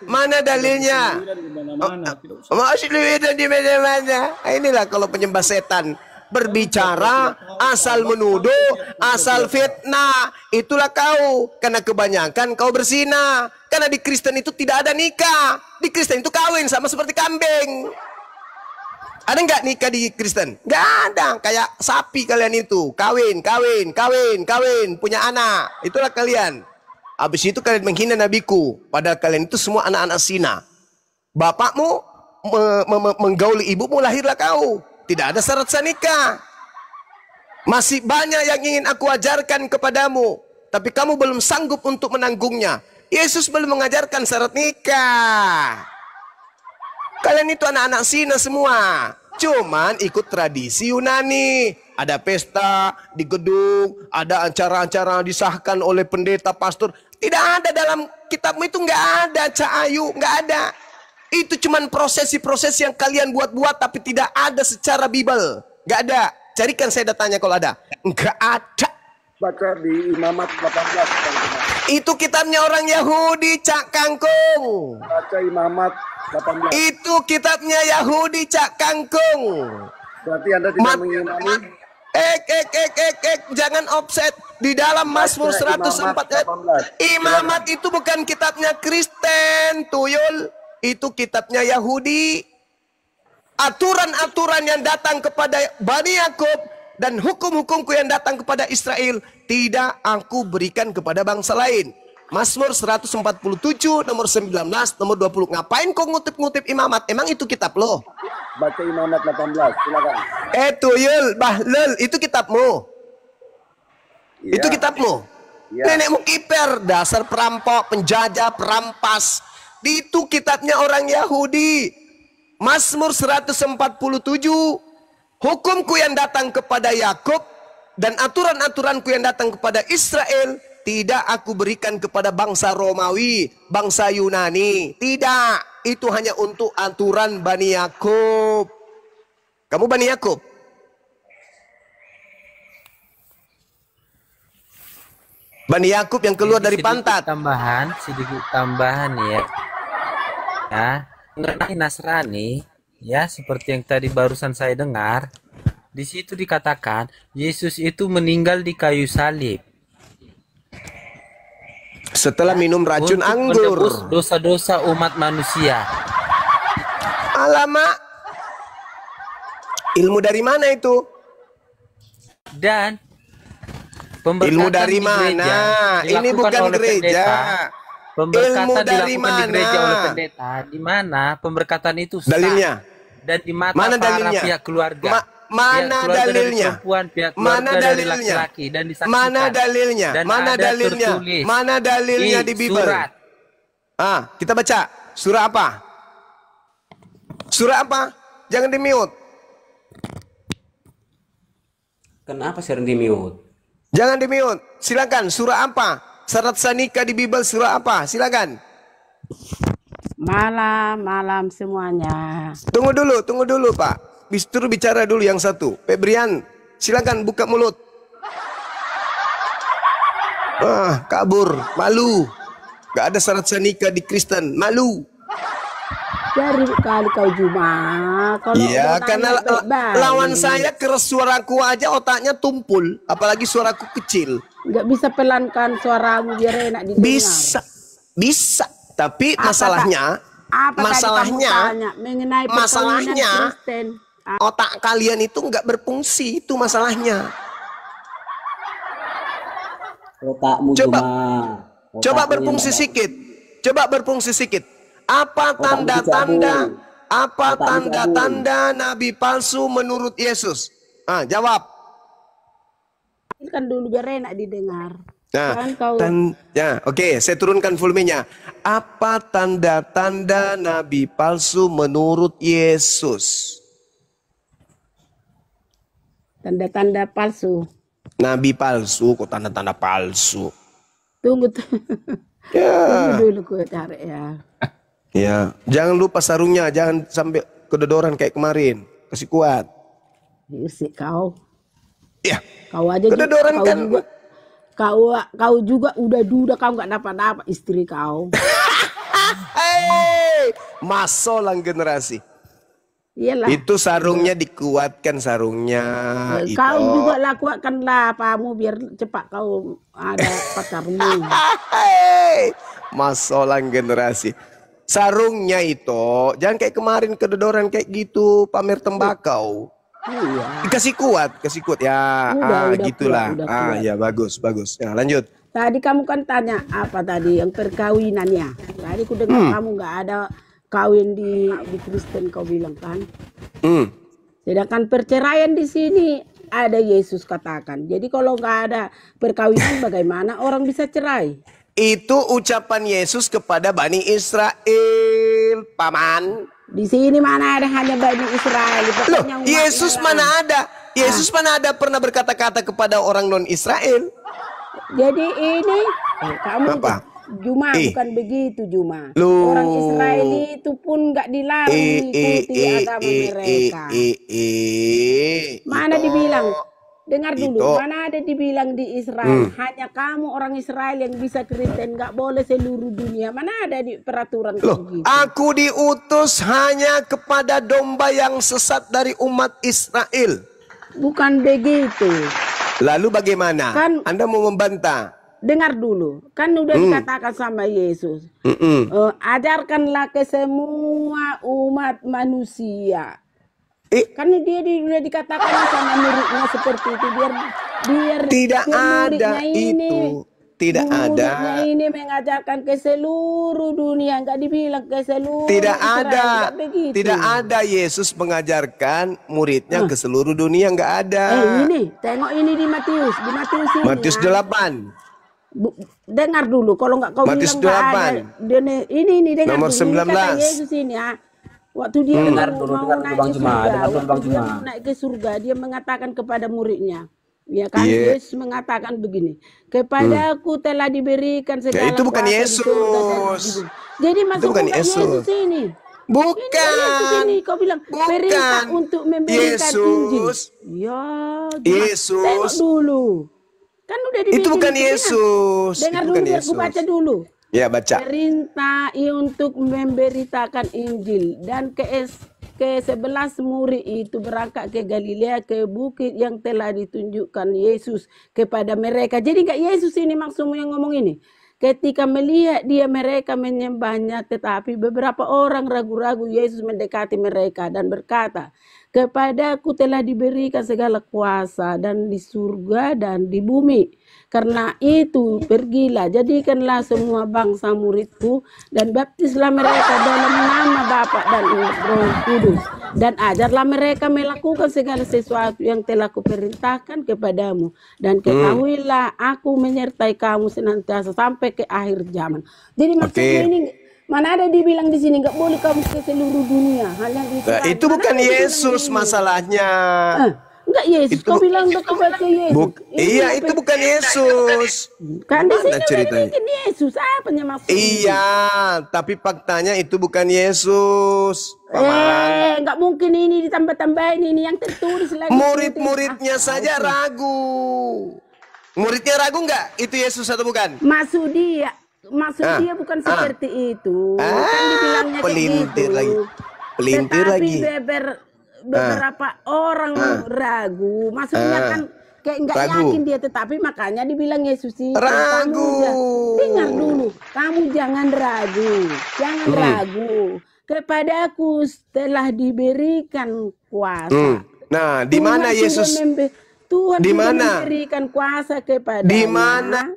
Mana dalilnya? di mana-mana, tidak usah. Masih lihat di mana-mana. Inilah kalau penyembah setan berbicara asal menuduh, asal fitnah. Itulah kau. Karena kebanyakan kau berzina. Karena di Kristen itu tidak ada nikah. Di Kristen itu kawin sama seperti kambing. Ada nggak nikah di Kristen? Nggak ada. Kayak sapi kalian itu. Kawin, punya anak. Itulah kalian. Habis itu kalian menghina nabiku. Padahal kalian itu semua anak-anak zina. Bapakmu menggauli ibumu, lahirlah kau. Tidak ada syarat sah nikah. Masih banyak yang ingin aku ajarkan kepadamu. Tapi kamu belum sanggup untuk menanggungnya. Yesus belum mengajarkan syarat nikah. Kalian itu anak-anak zina semua. Cuman ikut tradisi Yunani. Ada pesta di gedung. Ada acara-acara disahkan oleh pendeta, pastor. Tidak ada dalam kitabmu itu, nggak ada Cak Ayu, nggak ada. Itu cuman prosesi-prosesi yang kalian buat-buat tapi tidak ada secara Bible. Nggak ada. Carikan saya datanya kalau ada. Nggak ada. Baca di Imamat 18. Itu kitabnya orang Yahudi, Cak Kangkung. Baca Imamat 18. Itu kitabnya Yahudi, Cak Kangkung. Berarti Anda tidak mengimani. Jangan offset di dalam Mazmur 104. Imamat itu bukan kitabnya Kristen, tuyul. Itu kitabnya Yahudi. Aturan-aturan yang datang kepada Bani Yakub dan hukum-hukumku yang datang kepada Israel tidak aku berikan kepada bangsa lain. Mazmur 147 nomor 19 nomor 20. Ngapain kau ngutip-ngutip Imamat? Emang itu kitab lo? Baca Imamat 18, silakan. Tuyul, Bahlul, itu kitabmu. Ya. Itu kitabmu. Ya. Nenekmu kiper, dasar perampok, penjajah, perampas. Itu kitabnya orang Yahudi. Mazmur 147. Hukumku yang datang kepada Yakub dan aturan-aturanku yang datang kepada Israel tidak aku berikan kepada bangsa Romawi, bangsa Yunani. Tidak. Itu hanya untuk aturan Bani Yakub. Kamu Bani Yakub? Bani Yakub yang keluar dari pantat. Sedikit tambahan ya. Ya, mengenai Nasrani, ya seperti yang tadi barusan saya dengar, di situ dikatakan Yesus itu meninggal di kayu salib Setelah minum racun untuk anggur. menebus dosa-dosa umat manusia. Alamak. Ilmu dari mana itu? Dan Ilmu dari di gereja mana? Ini dilakukan bukan oleh gereja. pendeta. Pemberkatan Ilmu dari dilakukan di gereja mana? oleh pendeta, di mana pemberkatan itu sah. Dalilnya? Dan di mata Mana para dalilnya? pihak keluarga. Mana Pihak keluarga dari dalilnya? perempuan, pihak Mana keluarga dari dalilnya? laki-laki, dan disaksikan. Mana dalilnya? Dan Mana ada dalilnya? tertulis Mana dalilnya di Bible? surat. Kita baca. Surah apa? Surah apa? Jangan di-mute. Kenapa sering di mute? Jangan di-mute. Silakan. Surah apa? Syarat sah nikah di Bible surah apa? Silakan. Malam semuanya. Tunggu dulu Pak. Bistru bicara dulu yang satu. Febrian, silakan buka mulut. Kabur, malu. Gak ada syarat sah nikah di Kristen, malu. Dari kali kau Juma. Iya, karena lawan saya keras suaraku aja otaknya tumpul, apalagi suaraku kecil. Nggak bisa pelankan suaramu biar enak didengar. Bisa. Tapi masalahnya mengenai perkawinan Kristen. Otak kalian itu nggak berfungsi, itu masalahnya. Otakmu Coba berfungsi sedikit. Coba berfungsi sedikit. Apa tanda-tanda? Apa tanda-tanda nabi palsu menurut Yesus? Jawab. Kan dulu biar enak didengar. Oke, saya turunkan volumenya. Apa tanda-tanda nabi palsu menurut Yesus? Tanda-tanda palsu. Nabi palsu, kok tanda-tanda palsu? Tunggu Ya. dulu gue cari ya. Ya, jangan lupa sarungnya, jangan sampai kedodoran kayak kemarin. Kasih kuat. Sih kau. Ya. Kau aja Kedodoran kau kan. juga, kau juga udah duda kau nggak dapat istri kau. Hey, masolang generasi. Iyalah. Itu sarungnya dikuatkan sarungnya. Kau juga lah kuatkanlah apamu biar cepat kau ada pacarmu. Hey, masolang generasi. Sarungnya itu jangan kayak kemarin kedodoran kayak gitu pamer tembakau. Iya. Kasih kuat ya. Udah Gitulah. kuat, udah kuat. Ya bagus. Ya, lanjut. Tadi kamu kan tanya apa tadi yang perkawinannya. Tadi ku dengar kamu nggak ada kawin di Kristen kau bilang kan. Sedangkan perceraian di sini ada Yesus katakan. Jadi kalau nggak ada perkawinan bagaimana orang bisa cerai? Itu ucapan Yesus kepada Bani Israel, paman. Di sini mana ada hanya Bani Israel. Loh, Yesus mana ada? Yesus mana ada pernah berkata-kata kepada orang non Israel? Jadi ini kamu Apa? Juma bukan begitu Juma. Loh. Orang Israel itu pun nggak dilarang mengikuti agama mereka. Mana dibilang? Dengar dulu, mana ada dibilang di Israel hanya kamu orang Israel yang bisa Kristen, nggak boleh seluruh dunia. Mana ada di peraturan begitu? Aku diutus hanya kepada domba yang sesat dari umat Israel. Bukan begitu. Lalu bagaimana? Kan, Anda mau membantah? Dengar dulu, kan udah dikatakan sama Yesus, ajarkanlah ke semua umat manusia. Kan dia udah dikatakan sama muridnya seperti itu biar tidak ada ini, tidak ada. Muridnya ini mengajarkan ke seluruh dunia, nggak dibilang ke seluruh. Tidak Israel, ada, tidak ada Yesus mengajarkan muridnya ke seluruh dunia, nggak ada. Ini tengok ini di Matius ini. Matius 8. Dengar dulu, kalau nggak kau Matius bilang nggak ada. Ini dengar nomor dulu. 19. Ini kata Yesus ini ya. Waktu dia mau naik ke surga, waktu dia mau naik ke surga, dia mengatakan kepada muridnya, ya kan, Yesus mengatakan begini, kepadaku telah diberikan segala itu bukan Yesus. Jadi maksudnya Yesus ini. Bukan. Ini kau bilang perintah untuk memberikan Injil. Ya, Yesus. tengok dulu. Kan udah dibikin. Itu bukan Yesus. Dengar dulu, biar aku baca dulu. Ya, baca. Perintah untuk memberitakan Injil dan ke-11 murid itu berangkat ke Galilea, ke bukit yang telah ditunjukkan Yesus kepada mereka. Jadi enggak Yesus ini maksudnya yang ngomong ini. Ketika melihat dia mereka menyembahnya, tetapi beberapa orang ragu-ragu, Yesus mendekati mereka dan berkata, kepadaku telah diberikan segala kuasa dan di surga dan di bumi. Karena itu pergilah, jadikanlah semua bangsa muridku dan baptislah mereka dalam nama Bapa dan Roh Kudus. Dan ajarlah mereka melakukan segala sesuatu yang telah kuperintahkan kepadamu. Dan ketahuilah aku menyertai kamu senantiasa sampai ke akhir zaman. Jadi maksudnya ini mana ada dibilang di sini nggak boleh kamu ke seluruh dunia. Hanya di itu bukan Yesus masalahnya. Enggak Yesus, kau bilang udah kau baca Yesus. Iya, itu bukan Yesus. Kan di sini udah bikin Yesus, apanya maksudnya? Iya, tapi faktanya itu bukan Yesus. Enggak mungkin ini ditambah-tambahin ini yang tertulis lagi. Murid-muridnya saja ragu. Muridnya ragu nggak? Itu Yesus atau bukan? Maksud dia bukan seperti itu. Kan dibilangnya pelintir gitu. lagi. Pelintir Tetapi lagi. Beberapa orang ragu, maksudnya kan kayak nggak yakin dia, tetapi makanya dibilang Yesus sih ragu. Dengar dulu, kamu jangan ragu, kepadaku telah diberikan kuasa. Nah, di mana Yesus? Tuhan sudah memberikan kuasa kepada di mana?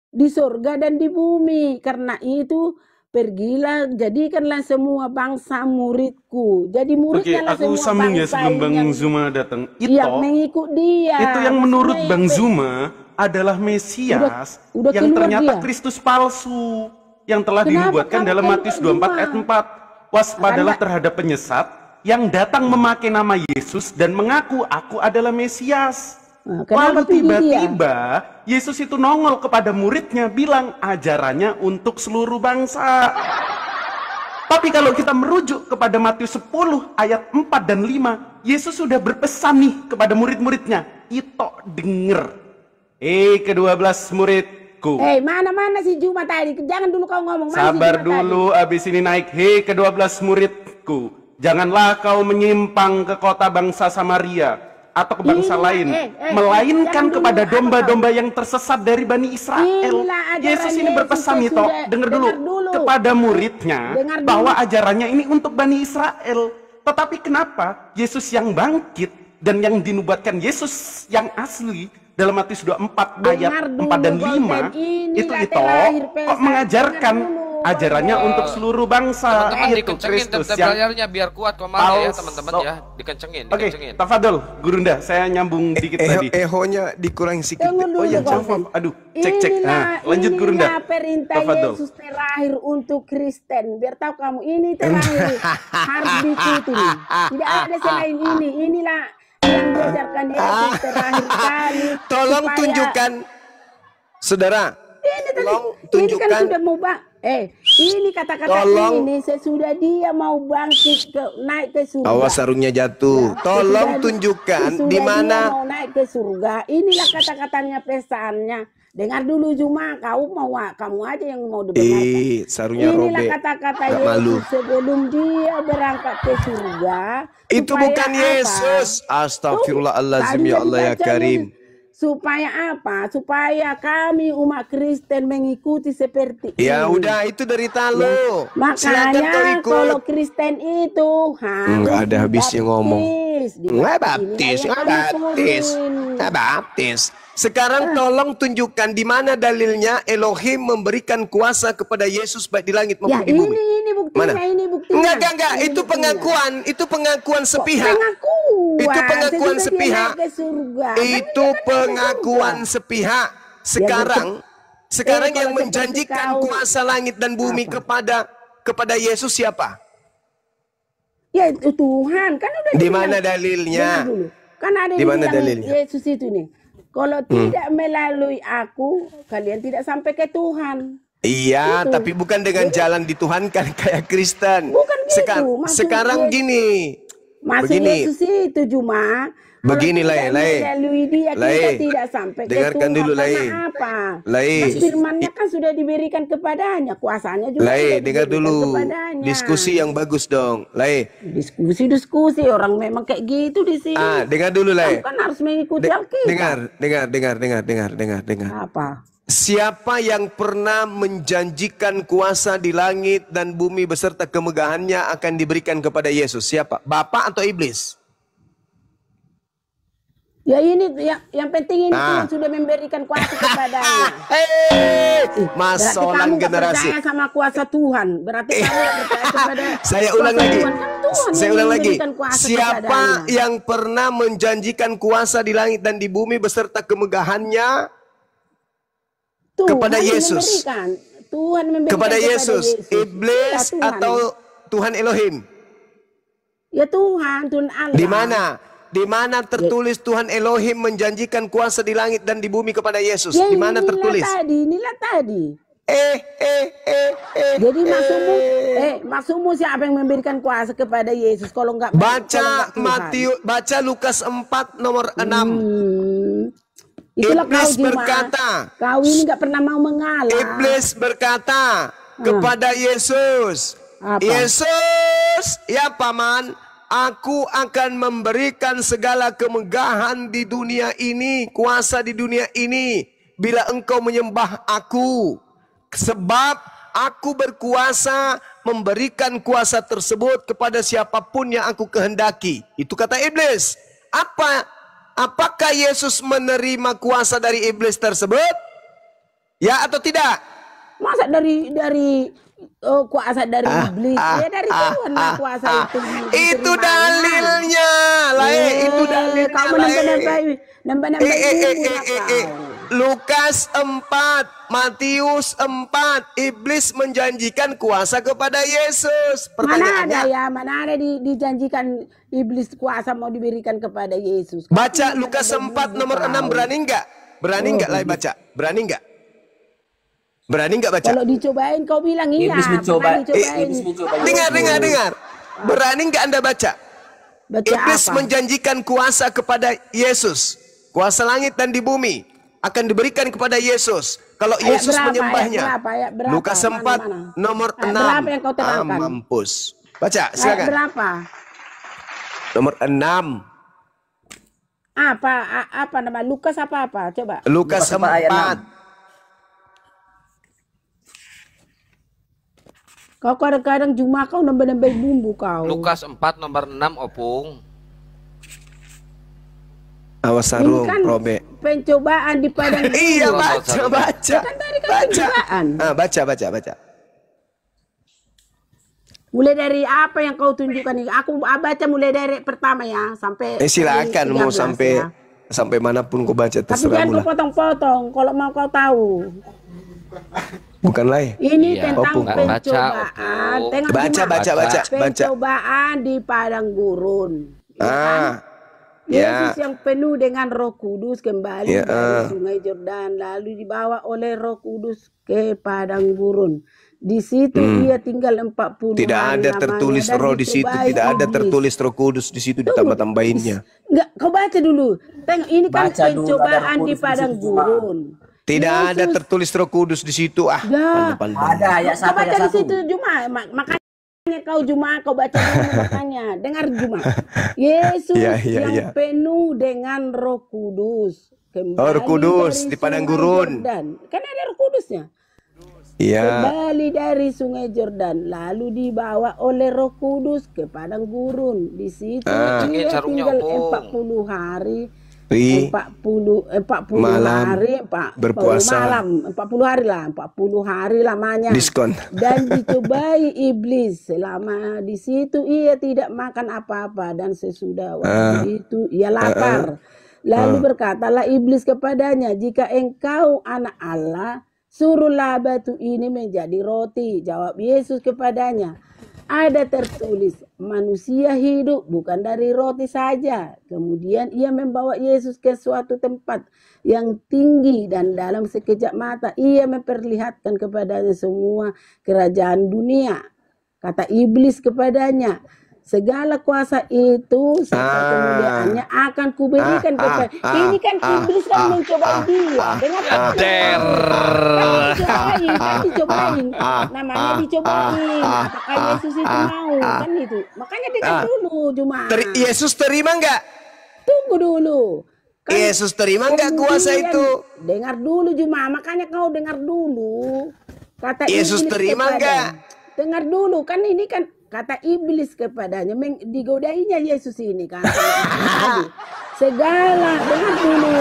Di surga dan di bumi. Karena itu pergilah, jadikanlah semua bangsa muridku. Jadi muridnya lah semua bangsa. Oke, aku sambung ya sebelum Bang Zuma datang. Yang mengikut dia. Itu yang menurut Bang Zuma adalah Mesias yang ternyata Kristus palsu yang telah dinubuatkan dalam Matius 24 ayat 4. Waspadalah terhadap penyesat yang datang memakai nama Yesus dan mengaku aku adalah Mesias. Lalu tiba-tiba Yesus itu nongol kepada muridnya bilang ajarannya untuk seluruh bangsa. Tetapi kalau kita merujuk kepada Matius 10 ayat 4 dan 5, Yesus sudah berpesan nih kepada murid-muridnya, "Ito denger, ke-12 muridku." Mana si Juma tadi? Jangan dulu kau ngomong. Sabar dulu, abis ini naik. "Ke-12 muridku, janganlah kau menyimpang ke kota bangsa Samaria atau ke bangsa lain, melainkan kepada domba-domba yang tersesat dari Bani Israel." Yesus ini berpesan itu, dengar dulu, kepada muridnya bahwa ajarannya ini untuk Bani Israel. Tetapi kenapa Yesus yang bangkit dan yang dinubuatkan Yesus yang asli dalam Matius 24 ayat 4 dan 5 itu kok mengajarkan ajarannya untuk seluruh bangsa? Teman-teman Itu dikencengin Kristus tab yang layarnya biar kuat komarnya ya teman-teman ya. Dikencengin. Oke, tafadol Gurunda, saya nyambung dikit tadi. Ehonya dikurangi sedikit. Tunggu Oh ya, dulu, coba. Aduh, cek. Nah, lanjut Gurunda. Inilah perintah Tafadol. Yesus terakhir untuk Kristen. Biar tahu kamu, ini terakhir harus diikuti. Tidak ada selain ini. Inilah yang diajarkan Yesus terakhir kali. Tolong supaya- tunjukkan, saudara. Tolong Ini tunjukkan. kan sudah mau ini kata-kata ini sesudah dia mau bangkit naik ke surga. Awas sarungnya jatuh. Tolong tunjukkan di mana. Dia mau naik ke surga. Inilah kata-katanya pesannya. Dengar dulu Juma, kamu aja yang mau dibenarkan. Sarungnya Inilah robek. kata-kata Nggak Yesus malu. sebelum dia berangkat ke surga. Itu supaya bukan apa? Yesus. Astagfirullahaladzim, Tadi ya Allah ya dibaca Karim. Yesus. Supaya apa? Supaya kami umat Kristen mengikuti seperti ini. Ya udah, itu dari Talo. Silakan kau Makanya ikut. kalau Kristen itu Nggak ada habisnya ngomong. Nggak baptis. Sekarang tolong tunjukkan di mana dalilnya Elohim memberikan kuasa kepada Yesus baik di langit maupun di bumi. Ini buktinya, Mana? ini buktinya. Enggak. Ini Itu buktinya. pengakuan sepihak. Itu pengakuan sepihak. Itu pengakuan sepihak. Sekarang yang menjanjikan kuasa langit dan bumi kepada Yesus siapa? Ya itu Tuhan kan udah. Di mana dalilnya? Kan ada di mana bilang dalilnya? Yesus itu nih. Kalau tidak melalui aku, kalian tidak sampai ke Tuhan. Iya, Gitu. tapi bukan dengan jalan dituhankan kayak Kristen. Bukan gitu. Sekarang gini. Maksud Begini. Yesus itu cuma Begini kalau Lai. tidak melalui dia kita tidak sampai ke Dengarkan Tuhan. dulu Lai. Karena apa? Lai. Nah, firman-Nya kan sudah diberikan kepadanya, kuasanya juga Lai, sudah dengar diberikan dulu. kepadanya. Diskusi yang bagus dong. Lai. Diskusi orang memang kayak gitu di sini. Dengar dulu Lai. Kan harus mengikuti Alkitab. Dengar. Apa? Siapa yang pernah menjanjikan kuasa di langit dan bumi beserta kemegahannya akan diberikan kepada Yesus? Siapa? Bapak atau iblis? Ya ini yang penting ini Tuhan sudah memberikan kuasa kepadanya. Masolan generasi. Berarti kamu percaya sama kuasa Tuhan. Berarti kamu percaya kepada Saya ulang kuasa lagi. Tuhan. Kan Tuhan Saya yang ulang lagi. memberikan kuasa Siapa kepadanya. yang pernah menjanjikan kuasa di langit dan di bumi beserta kemegahannya Tuhan kepada yang Yesus? memberikan. Tuhan memberikan Kepada Yesus, iblis Ya, Tuhan. atau Tuhan Elohim? Ya Tuhan Allah. Di mana? Di mana tertulis Tuhan Elohim menjanjikan kuasa di langit dan di bumi kepada Yesus? Ya, Di mana tertulis? Inilah tadi. Jadi maksudmu siapa yang memberikan kuasa kepada Yesus kalau enggak Baca Lukas 4 nomor 6. Itulah Iblis kau berkata, kau ini enggak pernah mau mengalah. Iblis berkata kepada Yesus, Yesus, ya paman, aku akan memberikan segala kemegahan di dunia ini, kuasa di dunia ini, bila engkau menyembah aku. Sebab aku berkuasa memberikan kuasa tersebut kepada siapapun yang aku kehendaki. Itu kata iblis. Apakah Yesus menerima kuasa dari iblis tersebut? Ya atau tidak? Masa dari kuasa dari iblis? Ya dari Tuhan lah kuasa itu. Itu dalilnya. Itu dalilnya. Kamu nambah Lukas 4, Matius 4, iblis menjanjikan kuasa kepada Yesus. Mana ada dijanjikan iblis kuasa mau diberikan kepada Yesus. Baca Lukas 4 nomor 6, berani nggak? Berani nggak lah baca? Berani nggak? Berani nggak baca? Kalau dicobain kau bilang iya. Iblis mencoba. Pernah dicobain. Iblis mencoba. Dengar. Berani nggak Anda baca? Baca Iblis apa? menjanjikan kuasa kepada Yesus. Kuasa langit dan di bumi akan diberikan kepada Yesus. Kalau Ayat Yesus berapa, menyembahnya. ayat berapa? Lukas 4 Mana? nomor Ayat 6. berapa yang kau terangkan? Mampus. Baca, Ayat silakan. berapa? Nomor 6. Apa nama? Lukas apa? Coba. Lukas Lukas 4 ayat 4. Kau kadang-kadang cuma kau nambah-nambah bumbu kau. Lukas 4 nomor 6 Opung. Awas Ini sarung, kan Robe. pencobaan di padang Iya, gurun. baca. Kan tadi kan pencobaan. Baca. Mulai dari apa yang kau tunjukkan ini? Aku baca mulai dari pertama ya sampai Silakan mau 13 sampai ya. sampai manapun kau baca Tapi terserah jangan kau mula. potong-potong kalau mau kau tahu. Bukan lain. Ini Iya, tentang Opung. pencobaan. Opung. Tengok Baca. pencobaan di padang gurun. Yesus yang penuh dengan Roh Kudus kembali dari Sungai Yordan, lalu dibawa oleh Roh Kudus ke padang gurun. Di situ ia tinggal 40 Tidak hari ada lamanya tertulis dan roh di situ, dicobai tidak ada iblis. tertulis Roh Kudus di situ ditambah-tambahinnya. Enggak, kau baca dulu. Tengok ini kan Baca dulu, ada pencobaan Roh di Kudus di padang situ cuma. gurun. Tidak ada Yesus- tertulis Roh Kudus di situ. Pandai-pandai. Ada ayat Kau 1 baca ayat di 1. situ Juma, makanya kau baca dulu makanya. Dengar Juma. Yesus yang penuh dengan Roh Kudus kembali Roh Kudus dari di padang Sungai gurun. Yordan. Kan ada Roh Kudusnya. Iya. Kembali dari Sungai Yordan, lalu dibawa oleh Roh Kudus ke padang gurun. Di situ ia sarungnya, tinggal Opung. 40 hari. 40 malam hari, 40 berpuasa. malam, 40 hari lah, 40 hari lamanya. Diskon. Dan dicobai iblis selama di situ ia tidak makan apa-apa dan sesudah waktu itu ia lapar. Lalu berkatalah iblis kepadanya, jika engkau anak Allah, suruhlah batu ini menjadi roti. Jawab Yesus kepadanya, ada tertulis, manusia hidup bukan dari roti saja. Kemudian ia membawa Yesus ke suatu tempat yang tinggi dan dalam sekejap mata ia memperlihatkan kepadanya semua kerajaan dunia. Kata iblis kepadanya, segala kuasa itu serta kemuliaannya akan kuberikan kepada. Ini kan iblis kan mencoba dia. Dengar kan dicobain. Namanya dicobain. Apakah Yesus itu mau? Kan itu. Makanya dengar dulu cuma. Yesus terima nggak? Tunggu dulu. Kan Yesus terima nggak kuasa itu? Dengar dulu cuma. Makanya kau dengar dulu. Kata Yesus iblis terima kepadanya. nggak? Dengar dulu. Kan ini kan kata iblis kepadanya, digodainya Yesus ini kan. Segala, dengar dulu.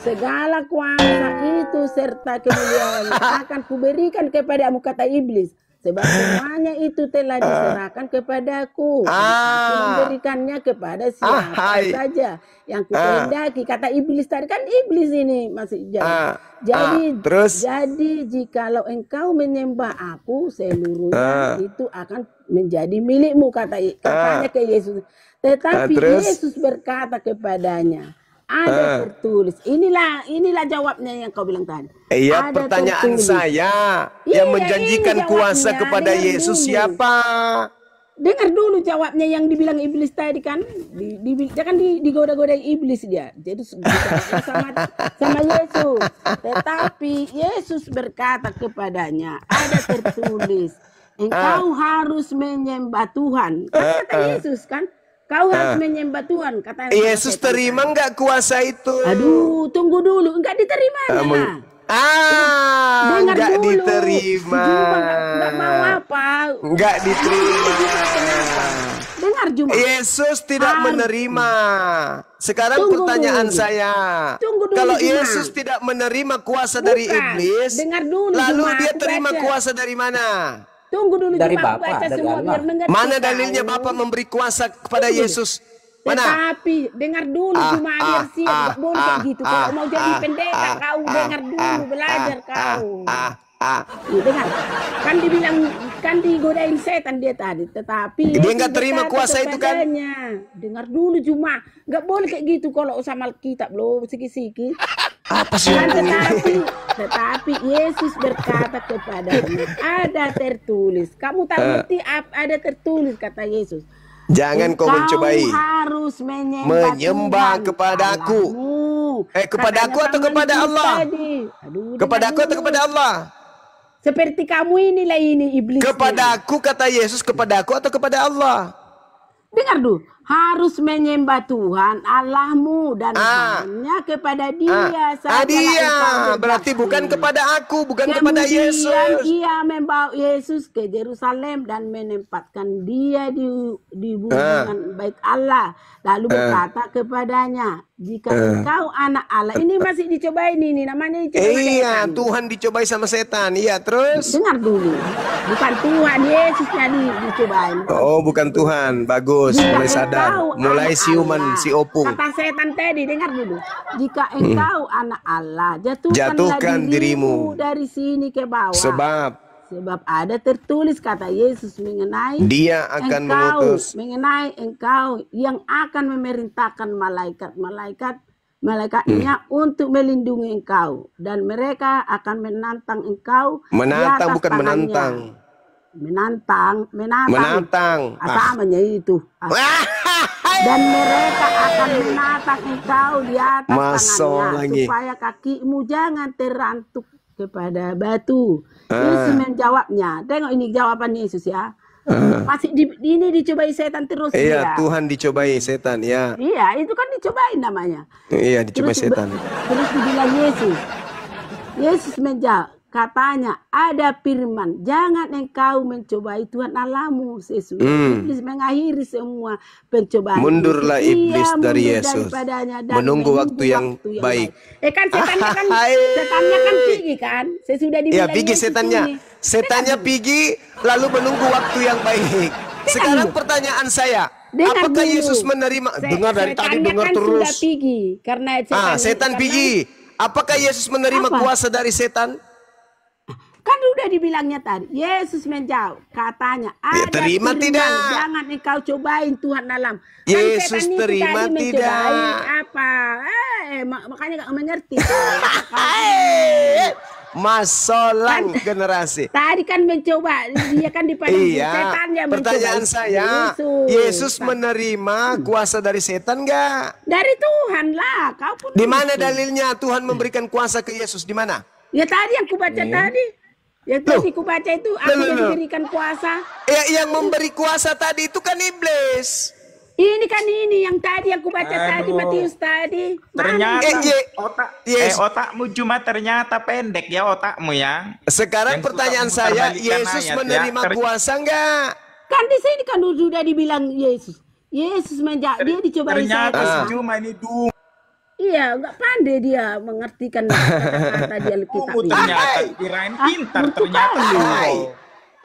Segala kuasa itu serta kemuliaan akan kuberikan kepadamu, kata iblis. Sebab semuanya itu telah diserahkan kepadaku. Aku memberikannya kepada siapa saja yang kukehendaki. Kata iblis tadi, kan iblis ini masih jadi jikalau engkau menyembah aku, seluruhnya itu akan menjadi milikmu, katanya ke Yesus. Tetapi Yesus berkata kepadanya, ada tertulis. Inilah jawabnya yang kau bilang tadi. Iya, pertanyaan tertulis. saya yang menjanjikan kuasa kepada Yesus siapa? Dengar dulu jawabnya yang dibilang iblis tadi kan. Dia kan digoda-goda iblis dia. Jadi sama Yesus. Tetapi Yesus berkata kepadanya, ada tertulis, engkau harus menyembah Tuhan. Kan kata Yesus kan. Kau harus menyembah Tuhan, kata Yesus terima nggak kuasa itu? Aduh, tunggu dulu, enggak diterima enggak diterima. Enggak mau apa? Enggak diterima. Dengar Juma. Yesus tidak menerima. Sekarang pertanyaan saya. Kalau Yesus tidak menerima kuasa dari iblis, lalu dia terima kuasa dari mana? Tunggu dulu dari Juma, Bapak, baca dari semua Allah. biar mengerti. Mana dalilnya Bapak memberi kuasa kepada Yesus? Mana? Tetapi dengar dulu Juma biar siap, boleh kayak gitu. Kalau mau jadi pendeta kau dengar dulu, belajar kau. Dengar, kan dibilang, kan digodain setan dia tadi, tetapi dia nggak terima kuasa itu kan? Dengar dulu Juma, nggak boleh kayak gitu kalau sama Alkitab loh, sikit-sikit. Apa sih Dan opung ini? tetapi Yesus berkata kepadanya, ada tertulis. Kamu tak ngerti ada tertulis, kata Yesus. Jangan kau mencobai harus menyembah Tuhan kepadaku. Allahmu. Kepadaku atau kepada Allah? Kepadaku atau kepada Allah? Seperti kamu inilah ini iblis. Kepadaku kata Yesus, kepadaku atau kepada Allah? Dengar dulu, harus menyembah Tuhan Allahmu dan hanya kepada Dia saja. Dia berarti bukan kepada aku, bukan kepada Yesus. Kemudian ia membawa Yesus ke Yerusalem dan menempatkan dia di bumi dengan baik Allah. Lalu berkata kepadanya, jika engkau anak Allah. Ini masih dicobain ini, namanya dicobai. Iya, Tuhan dicobai sama setan. Iya, terus? Dengar dulu, bukan Tuhan, Yesusnya dicobain. Oh, bukan Tuhan. Bagus, mulai sadar. Mulai siuman si opung. Kata setan tadi, dengar dulu. Jika engkau anak Allah, jatuhkan dirimu dari sini ke bawah. Sebab ada tertulis, kata Yesus, mengenai Dia akan mengutus, mengenai engkau yang akan memerintahkan malaikatnya untuk melindungi engkau, dan mereka akan menantang engkau. Menantang bukan menantang. Menantang. Samanya itu. Dan mereka akan menatang engkau di atas tangannya, supaya kakimu jangan terantuk kepada batu. Yesus menjawabnya. Tengok ini jawaban Yesus ya. Masih ini dicobai setan terus. Iya, Tuhan dicobai setan ya. Iya, itu kan dicobain namanya. Iya, dicobai setan. Terus dibilang Yesus menjawab, katanya, ada firman, jangan engkau mencobai Tuhan Allahmu. Iblis mengakhiri semua pencobaan. Mundurlah iblis dari Yesus. Menunggu waktu yang baik. Kan setannya kan pergi kan? Sesudah dibilang pergi setannya. Setannya pergi lalu menunggu waktu yang baik. Sekarang pertanyaan saya, apakah Yesus menerima? Dengar dari tadi, dengar terus. Sudah pergi karena setan pergi. Apakah Yesus menerima kuasa dari setan? Kan udah dibilangnya tadi. Yesus menjawab, katanya, ada terima firman, tidak? jangan engkau cobain Tuhan dalam. Yesus terima tidak? Apa? Makanya gak mengerti. Masolang generasi. Tadi kan mencoba, dia kan dipanggil setannya mencoba. Pertanyaan saya, Yesus menerima kuasa dari setan enggak? Dari Tuhan lah. Kau pun di mana dalilnya Tuhan memberikan kuasa ke Yesus? Di mana? Ya tadi yang kubaca tadi. Yang tadi kubaca itu aku yang diberikan kuasa. Ya, yang memberi kuasa tadi itu kan iblis. Ini kan ini yang tadi yang kubaca tadi, Matius tadi. Ternyata otakmu cuma ternyata pendek ya otakmu ya. Sekarang yang pertanyaan saya, Yesus menerima kuasa enggak? Kan di sini kan sudah dibilang Yesus. Yesus menjawab, dia dicobai ternyata cuma ini Iya, enggak pandai dia mengartikan kata-kata di Alkitab. Ternyata kirain pintar ternyata.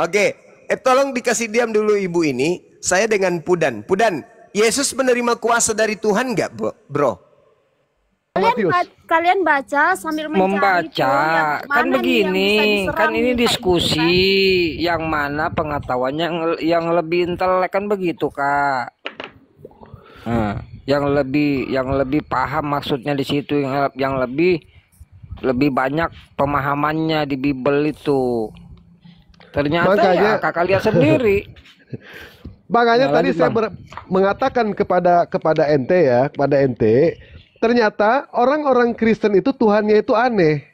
Oke, tolong dikasih diam dulu ibu ini. Saya dengan Pudan. Pudan, Yesus menerima kuasa dari Tuhan enggak, bro? Kalian baca sambil membaca kan begini, kan ini diskusi yang mana pengetahuannya yang lebih intelek kan begitu, Kak. Yang lebih paham maksudnya di situ, yang lebih banyak pemahamannya di Bible itu. Ternyata makanya, ya kakak lihat sendiri. Makanya tadi saya mengatakan kepada ente ya, ternyata orang-orang Kristen itu Tuhannya itu aneh.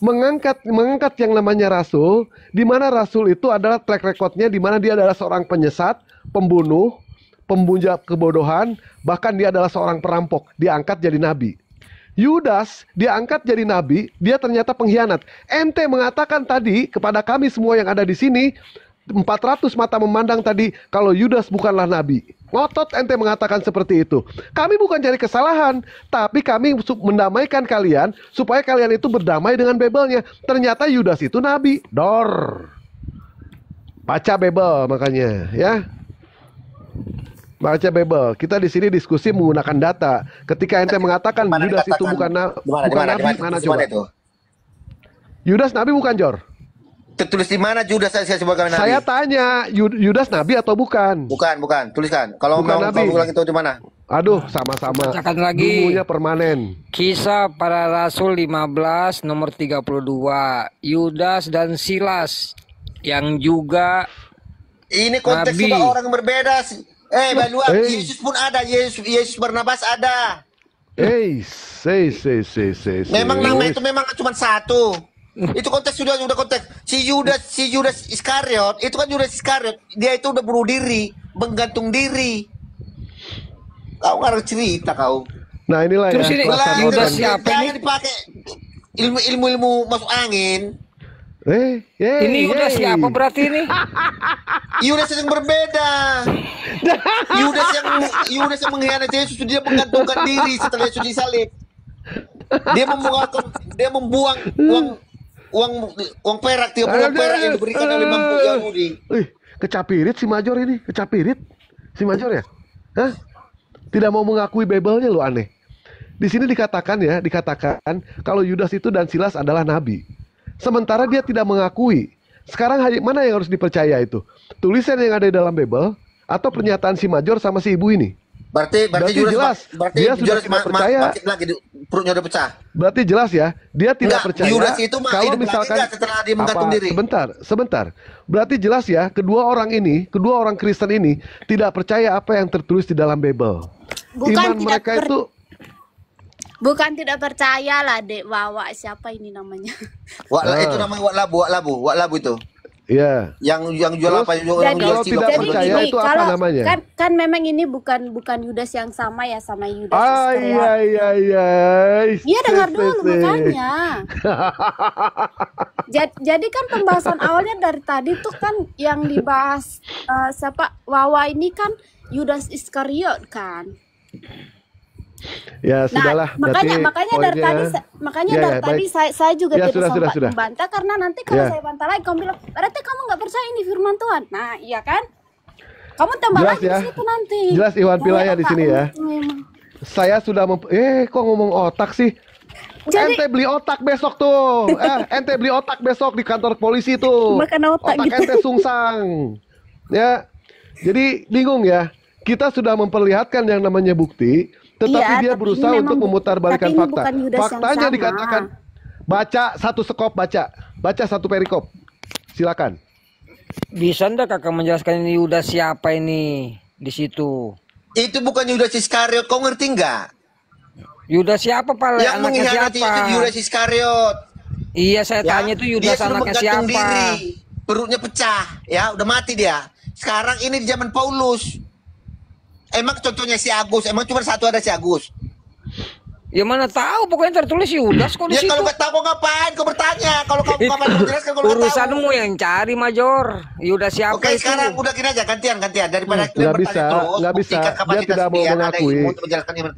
Mengangkat yang namanya rasul, di mana rasul itu adalah track recordnya, di mana dia adalah seorang penyesat, pembunuh, pembunja kebodohan, bahkan dia adalah seorang perampok, diangkat jadi nabi. Yudas diangkat jadi nabi, dia ternyata pengkhianat. Ente mengatakan tadi kepada kami semua yang ada di sini, 400 mata memandang tadi, kalau Yudas bukanlah nabi. Ngotot ente mengatakan seperti itu. Kami bukan cari kesalahan, tapi kami mendamaikan kalian supaya kalian itu berdamai dengan Bibelnya. Ternyata Yudas itu nabi. Dor. Baca Bible makanya, ya. Baca Bible. Kita di sini diskusi menggunakan data. Ketika ente mengatakan Yudas itu bukan nabi, mana coba? Yudas nabi bukan, Jor? Tertulis di mana Yudas saya sebagai nabi? Saya tanya, Yudas nabi atau bukan? Bukan. Tuliskan. Kalau bukan mau ulang itu di mana? Aduh, sama-sama. Bacakan lagi. Dungunya permanen. Kisah para Rasul 15 nomor 32. Yudas dan Silas yang juga Ini konteks Nabi. dua orang berbeda. Baluan, Yesus pun ada, Yesus Barnabas ada. Memang nama itu memang cuma satu. Itu konteks sudah konteks. Si Yudas Iskariot, itu kan Yudas Iskariot, dia itu udah bunuh diri, menggantung diri. Kau nggak cerita kau. Nah inilah Terus ya. ini Yudas siapa Jangan ini? dipakai ilmu masuk angin. Ini Yudas siapa berarti ini? Yudas yang berbeda. Yudas yang mengkhianati Yesus, dia menggantungkan diri setelah Yesus disalib. Dia membuang uang perak 30 perak yang diberikan oleh mampu Yahudi. Kecapirit si Major ini, kecapirit si Major ya? Hah? Tidak mau mengakui Bible-nya lo aneh. Di sini dikatakan kalau Yudas itu dan Silas adalah nabi. Sementara dia tidak mengakui. Sekarang mana yang harus dipercaya itu? Tulisan yang ada di dalam Bible atau pernyataan si Major sama si ibu ini? Berarti jelas. Dia sudah tidak percaya. Perutnya udah pecah. Berarti jelas ya, dia tidak percaya. Yudas itu kalau misalkan setelah dia menggantung diri. Sebentar. Berarti jelas ya, kedua orang Kristen ini tidak percaya apa yang tertulis di dalam Bible. Iman mereka itu bukan tidak percaya lah, Dek Wawa, siapa ini namanya? Itu namanya Wak Labu itu. Iya. Yang jual apa? Kalau tidak percaya gini, itu apa namanya? Kan memang ini bukan Yudas yang sama ya sama Yudas Iskariot. Iya, dengar dulu makanya. Jadi kan pembahasan awalnya dari tadi tuh kan yang dibahas siapa Wawa ini kan Yudas Iskariot kan. Ya sudahlah. Makanya dari tadi saya juga tidak sempat membantah karena nanti kalau saya bantah lagi kamu bilang berarti kamu nggak percaya ini firman Tuhan. Nah iya kan, kamu tambah jelas lagi ya. di situ nanti. Jelas Iwan Pilaya di sini ya. Saya sudah kok ngomong otak sih. Ente beli otak besok tuh. Ente beli otak besok di kantor polisi tuh. Makan otak gitu. Ente sungsang. Ya. Jadi bingung ya. Kita sudah memperlihatkan yang namanya bukti. Tetapi dia berusaha untuk memutarbalikkan fakta. Faktanya dikatakan baca satu sekop, baca satu perikop. Silakan. Bisa enggak kakak menjelaskan ini Yudas siapa ini di situ? Itu bukan Yudas Iskariot, kau ngerti enggak? Yudas siapa Pak? Yang mengkhianati itu Yudas Iskariot. Iya saya tanya itu Yudas anaknya siapa? Diri, perutnya pecah, ya udah mati dia. Sekarang ini di zaman Paulus. Emang contohnya si Agus, emang cuma satu ada si Agus. Ya mana tahu, pokoknya tertulis Yudas kok di situ. Ya kalau nggak tahu kok ngapain? Kau bertanya. Kalau kamu ngapain menjelaskan kalau nggak tahu. Urusanmu yang cari Major. Yudas siapa Oke, itu? sekarang udah gini aja gantian daripada nggak bisa. Dia tidak mau mengakui.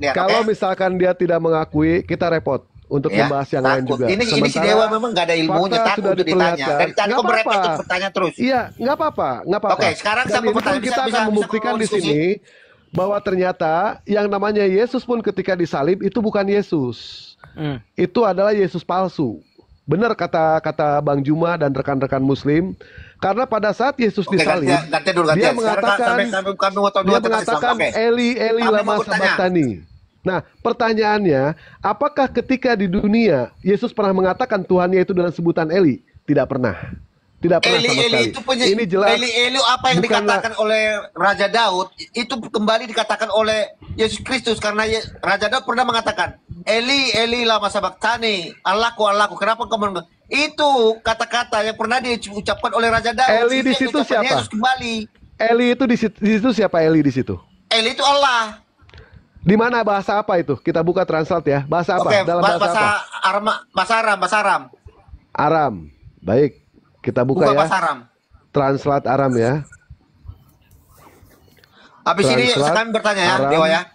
Kalau misalkan dia tidak mengakui, kita repot untuk membahas yang lain juga. Ini si Dewa memang nggak ada ilmunya, takut untuk ditanya. Dari tadi kau berepot untuk bertanya terus. Iya, nggak apa-apa. Oke, sekarang sampai bertanya kita akan membuktikan di sini bahwa ternyata yang namanya Yesus pun ketika disalib itu bukan Yesus. Itu adalah Yesus palsu. Benar kata Bang Juma dan rekan-rekan Muslim. Karena pada saat Yesus disalib, dia mengatakan Eli Eli lama sabachthani. Nah, pertanyaannya, apakah ketika di dunia Yesus pernah mengatakan Tuhannya itu dengan sebutan Eli? Tidak pernah. Tidak pernah sama sekali. Itu ini jelas. Eli apa yang dikatakan oleh Raja Daud itu kembali dikatakan oleh Yesus Kristus karena Raja Daud pernah mengatakan Eli lama sabachthani, Allahku kenapa kamu itu kata-kata yang pernah diucapkan oleh Raja Daud. Eli di situ siapa? Yesus kembali. Eli itu di situ siapa? Eli di situ. Eli itu Allah. Di mana bahasa apa itu? Kita buka translate ya. Bahasa apa? Dalam bahasa apa? Bahasa Aram. Aram. Baik. Kita buka ya. Bahasa Aram. Translate Aram ya. Habis ini kami bertanya ya, Dewa ya.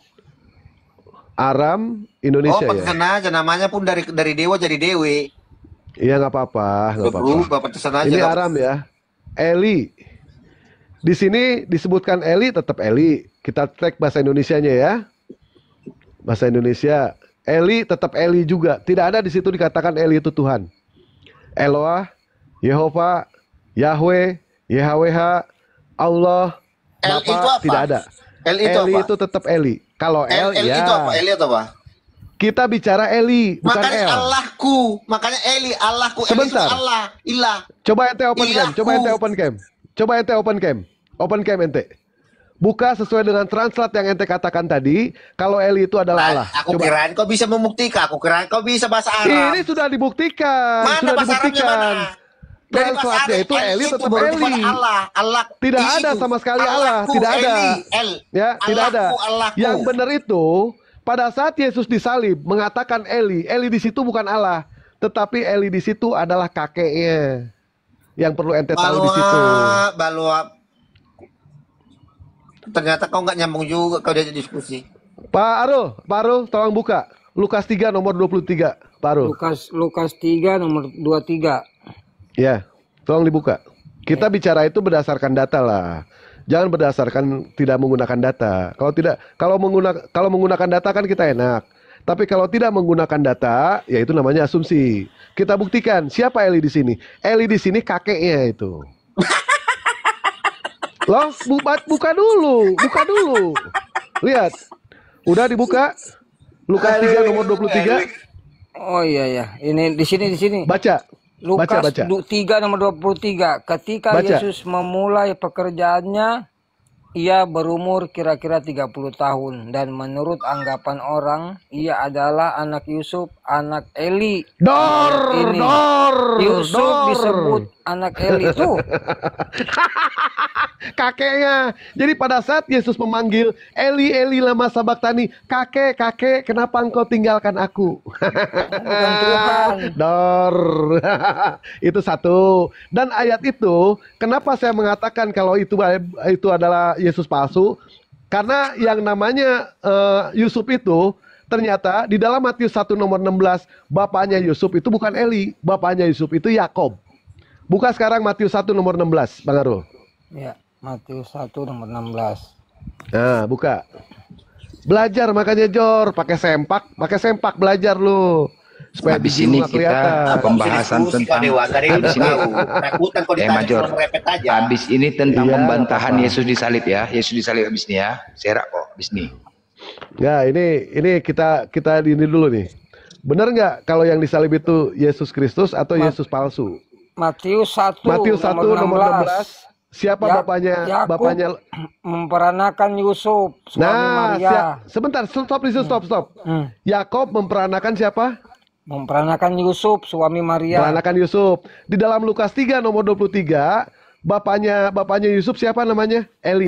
Aram Indonesia ya. Oh, aja namanya pun dari Dewa jadi Dewi. Iya nggak apa-apa, nggak apa-apa. Ini Aram ya. Eli. Di sini disebutkan Eli, tetap Eli. Kita cek bahasa Indonesianya ya. Bahasa Indonesia. Eli tetap Eli juga. Tidak ada di situ dikatakan Eli itu Tuhan. Eloah, Yehova, Yahweh, YHWH, Allah, Bapa, tidak ada. Eli itu tetap Eli. Kalau L ya. Itu apa? L itu apa? Kita bicara Eli, bukan Makanya L. Allahku, makanya Eli, Allahku. Sebentar. Eli itu Allah, ilah. Coba ente open cam, coba ente open cam. Coba ente open cam. Open cam ente. Buka sesuai dengan translate yang ente katakan tadi, kalau Eli itu adalah Allah. Aku kirain kau bisa membuktikan, aku kirain kau bisa bahasa Arab. Ini sudah dibuktikan, Mana sudah bahasa Arabnya dibuktikan. mana? Translate-nya itu Eli tetap Eli. Allah. Tidak ada sama sekali Allah, tidak ada. Ya, tidak ada. Yang benar itu pada saat Yesus disalib mengatakan Eli, Eli di situ bukan Allah, tetapi Eli di situ adalah kakeknya. Yang perlu ente tahu di situ. Ternyata kau nggak nyambung juga kau diajak diskusi. Pak Arul, tolong buka Lukas 3 nomor 23, Pak Arul. Lukas 3 nomor 23. Ya, tolong dibuka. Kita bicara itu berdasarkan data lah. Jangan berdasarkan tidak menggunakan data. Kalau menggunakan data kan kita enak. Tapi kalau tidak menggunakan data, ya itu namanya asumsi. Kita buktikan siapa Eli di sini. Eli di sini kakeknya itu. Loh, buka dulu. Lihat. Udah dibuka. Lukas 3 nomor 23. Oh iya. Ini di sini. Baca. Lukas 3 nomor 23. Ketika Yesus memulai pekerjaannya, ia berumur kira-kira 30 tahun dan menurut anggapan orang ia adalah anak Yusuf, anak Eli. Yusuf disebut anak Eli itu. Kakeknya. Jadi pada saat Yesus memanggil Eli, Eli lama sabachthani, kakek, kenapa engkau tinggalkan aku? Itu satu. Dan ayat itu, kenapa saya mengatakan kalau itu adalah Yesus palsu? Karena yang namanya Yusuf itu ternyata di dalam Matius 1 nomor 16, bapaknya Yusuf itu bukan Eli, bapaknya Yusuf itu Yakob. Buka sekarang Matius 1 nomor 16, Bang Arul. Ya, Matius 1 nomor 16. Nah, buka. Belajar makanya Jor, pakai sempak belajar lu. Supaya habis ini kita pembahasan tentang habis ini tentang pembantahan Yesus disalib ya. Yesus disalib habis ini ya. Serak kok habis ini. Ya, ini kita ini dulu nih. Benar nggak kalau yang disalib itu Yesus Kristus atau Yesus palsu? Matius 1 nomor 16. Siapa bapaknya? Bapaknya memperanakan Yusuf, suami Maria. Sebentar, stop. Yakob memperanakan siapa? Memperanakan Yusuf, suami Maria. Memperanakan Yusuf. Di dalam Lukas 3 nomor 23, bapaknya Yusuf siapa namanya? Eli.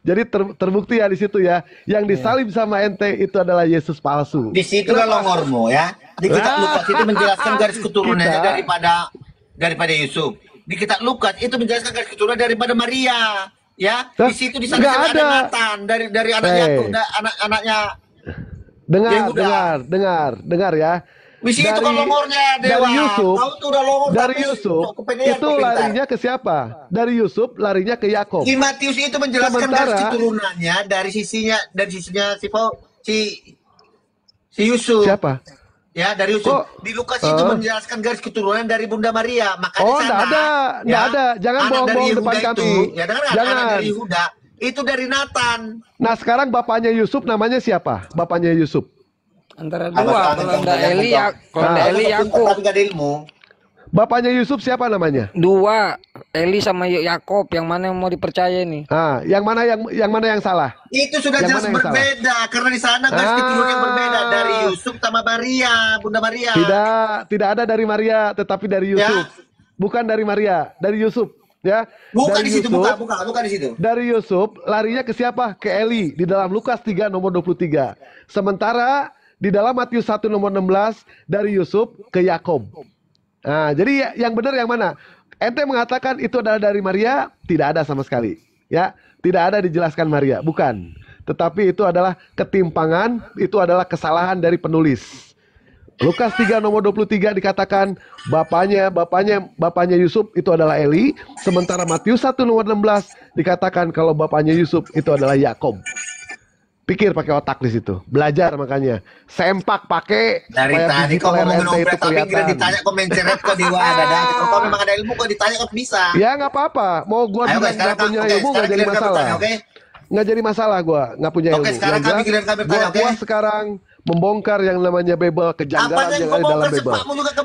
Jadi terbukti ya di situ ya. Yang disalib sama ente itu adalah Yesus palsu. Di situ longormu ya. Di kitab Lukas itu menjelaskan garis keturunannya daripada Yusuf. Di kitab Lukas itu menjelaskan garis keturunan daripada Maria. Ya, di situ di sana ada Nathan dari anaknya. Dengar ya. Di situ kan longornya Dewa. Dari Yusuf itu larinya ke siapa? Dari Yusuf larinya ke Yakob. Di Matius itu menjelaskan garis keturunannya dari sisinya si Yusuf. Siapa? Ya, dari Yusuf. Di Lukas itu menjelaskan garis keturunan dari Bunda Maria. Makanya enggak ada. Jangan bohong-bohong depan kami. Ya, jangan. Anak dari Yehuda itu dari Nathan. Nah, sekarang bapaknya Yusuf namanya siapa? Bapaknya Yusuf. Antara dua, kalau enggak Eli Yakub. Bapaknya Yusuf siapa namanya? Dua, Eli sama Yakob. Yang mana yang mau dipercaya nih? Yang mana yang salah? Itu sudah jelas berbeda karena di sana garis keturunan yang berbeda dari Yusuf sama Maria, Bunda Maria. Tidak ada dari Maria, tetapi dari Yusuf. Bukan dari Maria, dari Yusuf. Ya, bukan di situ, bukan di situ. Dari Yusuf larinya ke siapa? Ke Eli di dalam Lukas 3 nomor 23. Sementara di dalam Matius 1 nomor 16 dari Yusuf ke Yakob. Nah, jadi yang benar yang mana? Ente mengatakan itu adalah dari Maria, tidak ada sama sekali. Ya, tidak ada dijelaskan Maria, bukan. Tetapi itu adalah ketimpangan, itu adalah kesalahan dari penulis. Lukas 3 nomor 23 dikatakan bapaknya Yusuf itu adalah Eli, sementara Matius 1 nomor 16 dikatakan kalau bapaknya Yusuf itu adalah Yakob. Pikir pakai otak di situ, belajar makanya, sempak pakai. Dari tadi kau ngomongin ompret tapi kira ditanya kok menceret kok di ada. Kalau memang ada ilmu kok ditanya kok bisa. Ya nggak apa-apa, mau gua bilang nggak punya ilmu nggak jadi masalah. nggak jadi masalah gua nggak punya ilmu. Oke, sekarang kami bertanya, oke? Gua sekarang membongkar yang namanya Bible, kejanggalan yang ada dalam Bible.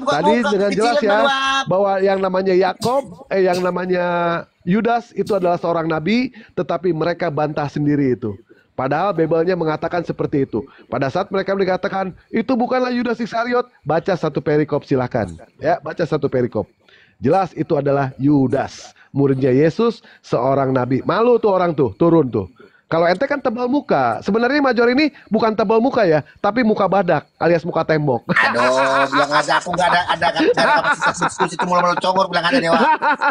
Tadi dengan jelas ya bahwa yang namanya Yakob, yang namanya Yudas itu adalah seorang nabi, tetapi mereka bantah sendiri itu. Padahal Bible-nya mengatakan seperti itu. Pada saat mereka mengatakan itu bukanlah Yudas Iskariot, baca satu perikop silakan. Ya, baca satu perikop. Jelas itu adalah Yudas, muridnya Yesus, seorang nabi. Malu tuh orang tuh, turun tuh. Kalau ente kan tebal muka. Sebenarnya Major ini bukan tebal muka ya, tapi muka badak alias muka tembok. Aduh, bilang aja aku nggak ada kapasitas diskusi itu mulu-mulu congor bilang aja Dewa.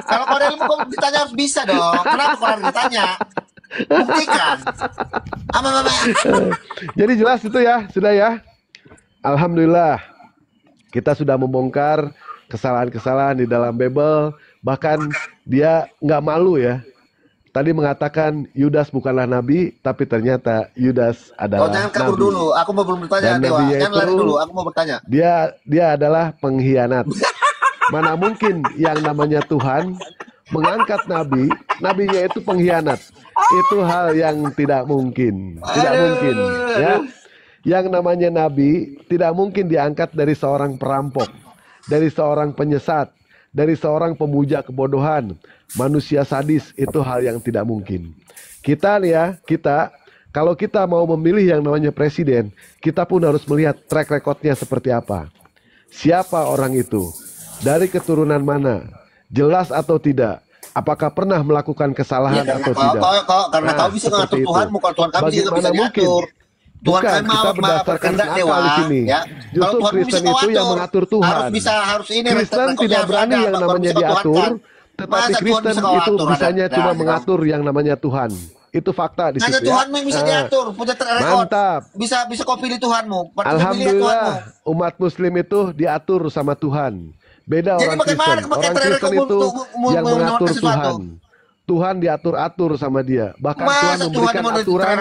Kalau kau ada ilmu kau ditanya harus bisa dong. Kenapa kau harus ditanya? Buktikan. Jadi jelas itu ya, sudah ya. Alhamdulillah kita sudah membongkar kesalahan-kesalahan di dalam Bible. Bahkan dia nggak malu ya. Tadi mengatakan Yudas bukanlah nabi, tapi ternyata Yudas adalah jangan kabur dulu. Aku mau belum bertanya, Dewa. Jangan lari dulu. Aku mau bertanya. Dia adalah pengkhianat. Mana mungkin yang namanya Tuhan mengangkat nabi, nabinya itu pengkhianat. Itu hal yang tidak mungkin. Tidak mungkin. Ya. Yang namanya nabi tidak mungkin diangkat dari seorang perampok, dari seorang penyesat, dari seorang pemuja kebodohan, manusia sadis. Itu hal yang tidak mungkin. Kita nih ya, kalau kita mau memilih yang namanya presiden, kita pun harus melihat track recordnya seperti apa. Siapa orang itu? Dari keturunan mana? Jelas atau tidak? Apakah pernah melakukan kesalahan atau tidak? Karena kau bisa mengatur Tuhan, bukan Tuhan kami juga bisa diatur. Tuhan bukan, kita berdasarkan akal di sini. Ya. Justru Kristen itu yang mengatur Tuhan. Kristen tidak berani yang namanya diatur, tetapi Kristen itu bisanya cuma mengatur yang namanya Tuhan. Itu fakta di situ. Hanya Tuhanmu yang bisa diatur, punya track record. Mantap. Bisa kau pilih Tuhanmu. Alhamdulillah, umat Muslim itu diatur sama Tuhan. Beda orang Kristen. Orang Kristen itu yang mengatur Tuhan. Tuhan diatur-atur sama dia. Bahkan Tuhan memberikan aturan,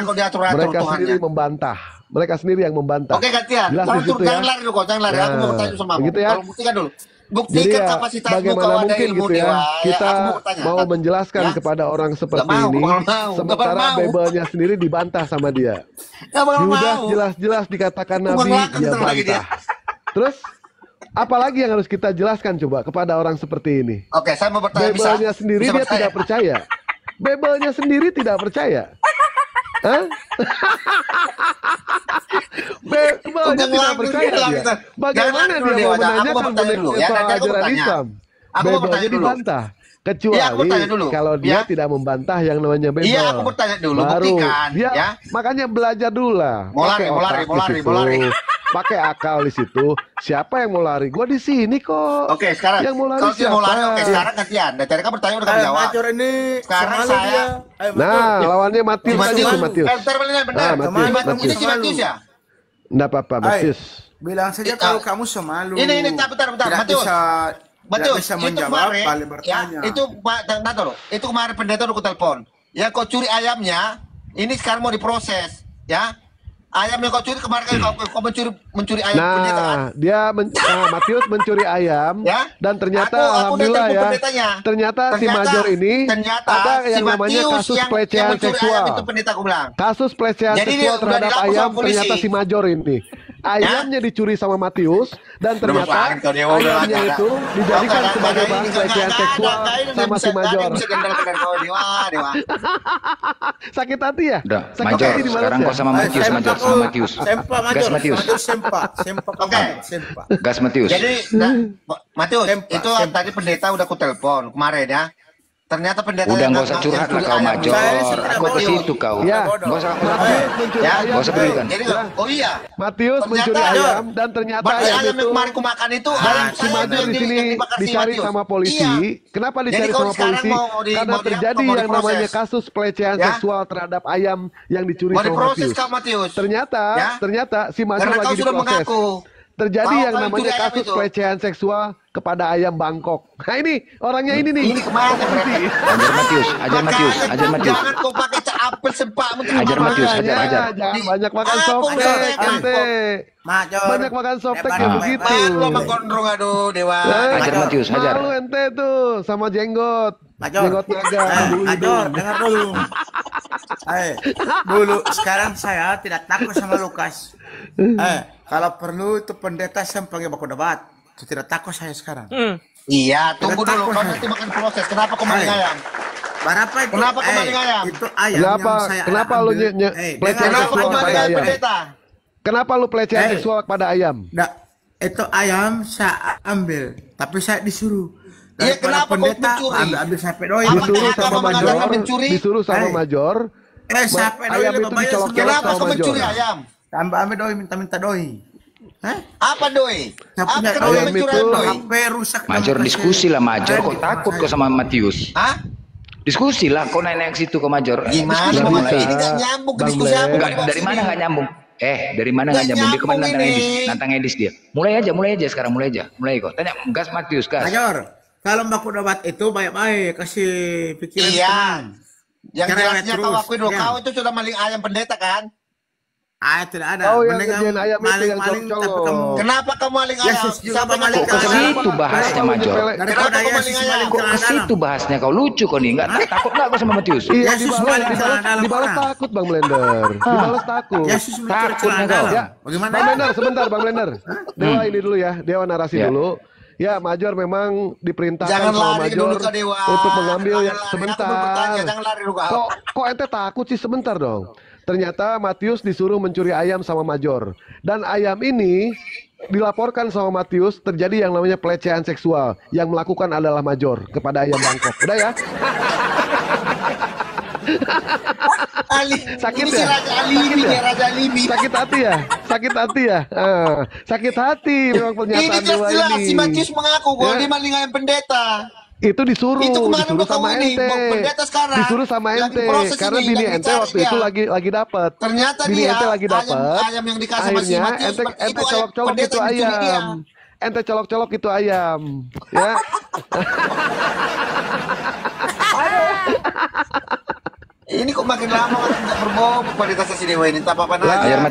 mereka sendiri membantah. Mereka sendiri yang membantah. Oke, gantian. Jelas di situ ya. Jangan lari dulu, jangan lari. Aku mau bertanya sama kamu. Ya? Kalau buktikan dulu. Buktikan ya, kapasitasmu bagaimana mungkin ilmu, gitu ya, Dewa. kita mau menjelaskan kepada orang seperti ini, sementara Bible-nya sendiri dibantah sama dia. Yudas jelas-jelas dikatakan nabi, dia bantah. Terus apalagi yang harus kita jelaskan coba kepada orang seperti ini? Oke, saya mau bertanya. Bible-nya sendiri dia tidak percaya. Bible-nya sendiri tidak percaya. Hah? Bible-nya tidak percaya dia. Bagaimana dia mau menanyakan soal ajaran Islam? Bible-nya dibantah. Kecuali kalau dia tidak membantah yang namanya Bible. Iya, aku bertanya dulu. Baru buktikan. Dia ya? Makanya belajar dulu lah. Mau lari. Pakai akal di situ. Siapa yang mau lari? Gua di sini kok. Oke, sekarang yang mau lari kalau siapa? Mau lari, oke, sekarang gantian. Dari kamu bertanya udah kamu jawab. Major ini sekarang saya. Nah, lawannya Matius. Matius. Matius ya? Enggak apa-apa, Matius. Bilang saja kalau kamu semalu. Ini bentar. Matius. Betul, bisa menjawab, kemarin, bertanya. Ya, itu kemarin pendeta udah telepon. Ya, kau curi ayamnya, ini sekarang mau diproses, ya. Ayam yang kau curi kemarin kan kau mencuri ayam pendeta kan? Matius mencuri ayam ya? Dan ternyata alhamdulillah ya. Ternyata si Major ini ada yang namanya kasus pelecehan seksual. Kasus pelecehan seksual terhadap ayam, ternyata si Major ini. Ayamnya dicuri sama Matius dan ternyata ayamnya itu dijadikan sebagai bahan pelecehan seksual sama si Major. Sakit hati ya? Udah, Major, sekarang kau sama Matius, Major, sama Matius. Gas Matius. Gas Matius. Jadi, Matius, itu tadi pendeta udah ku telepon kemarin ya. Ternyata pendeta udah nggak usah curhat lah kau Major. Aku ke situ kau. Ya. Nggak usah berikan. Oh iya. Matius mencuri ayam dan ternyata ayam yang kemarin ku makan itu ayam si Major di sini dicari sama polisi. Kenapa dicari sama polisi? Karena terjadi yang namanya kasus pelecehan seksual terhadap ayam yang dicuri sama Matius. Ternyata si Major lagi diproses. Terjadi yang namanya kasus pelecehan seksual kepada ayam Bangkok. Nah ini orangnya ini nih. Ini kemana berarti? Ajar Matius. Jangan kau pakai apel sempak. Ajar Matius, ajar. Jangan banyak makan softtek, ente. Banyak makan softtek kayak begitu. Lo menggondrong aduh Dewa. Ajar Matius, ajar. Malu ente tuh sama jenggot. Jenggot naga. Major, dengar dulu. Dulu sekarang saya tidak takut sama Lukas. Kalau perlu itu pendeta saya panggil baku debat. Tidak takut saya sekarang. Iya, tunggu dulu. Kau nanti makan proses. Kenapa kau maling ayam? Berapa itu? Kenapa kau maling ayam? Itu ayam yang saya Kenapa lu pelecehan seksual pada ayam? Kenapa lu pelecehan seksual pada ayam? Itu ayam saya ambil, tapi saya disuruh. Iya, kenapa kau mencuri? Ambil sampai doi. Disuruh sama major. Ayam itu dicolok-colok kenapa sama kau major. mencuri ayam? Tambah ambil doi, minta doi. Apa doi? Apa kenapa ayam mencuri itu doi? HP rusak. Major diskusi lah Major, kok takut kok sama Matius? Hah? Diskusi lah, kok naik situ ke Major. Gimana? Diskusi Ini mulai. tidak nyambung diskusi apa? Enggak, dari mana nggak nyambung? Dari mana nggak nyambung? Dia kemarin nantang Edis dia. Mulai aja sekarang, mulai kok. Tanya gas Matius, gas. Major, kalau baku debat itu baik-baik, kasih pikiran tenang. Yang jelasnya kau akuin dulu, Ya. kau itu sudah maling ayam pendeta kan? Tidak ada. Oh, yang kerjaan ayam itu yang colok-colok. Kenapa kamu maling ayam? Yesus juga Siapa maling yang Kok ke situ bahasnya Major? Kenapa kamu maling ayam? Kok ke situ bahasnya? Kau lucu kau nih, nggak takut nggak kau sama Matius? Iya, dibalas takut Bang Blender. Dibalas takut. Yesus Takut nih kau. Ya, Bagaimana? Bang Blender, sebentar Bang Blender. Dewa ini dulu ya, Dewa narasi Ya. dulu. Ya, Major memang diperintahkan Jangan sama lari dulu Major ke Dewa. untuk mengambil Jangan yang lari. sebentar. Aku bertanya, jangan lari dulu kau. Kok ente takut sih, sebentar dong. Ternyata Matius disuruh mencuri ayam sama Major. Dan ayam ini dilaporkan sama Matius terjadi yang namanya pelecehan seksual. Yang melakukan adalah Major kepada ayam Bangkok. Udah ya? Sakit ya? Raja Alibi. Sakit hati ya? Sakit hati ya? Sakit hati memang pernyataan Ini Dewa jelas ini. si Matius mengaku kalau dia maling ayam pendeta. Itu disuruh kemana sama kamu ini? ente. Pendeta sekarang. Disuruh sama Lagi ente proses karena ini, bini lagi ente dicari waktu dia. itu lagi dapat. Ternyata bini dia ente lagi dapat. ayam yang dikasih sama si Akhirnya Matius ente colok-colok itu ayam. Ente colok-colok itu ayam. Ya. Ini kok makin lama nggak berbobot kualitasnya si Dewa ini. Tak apa-apa aja. Ajar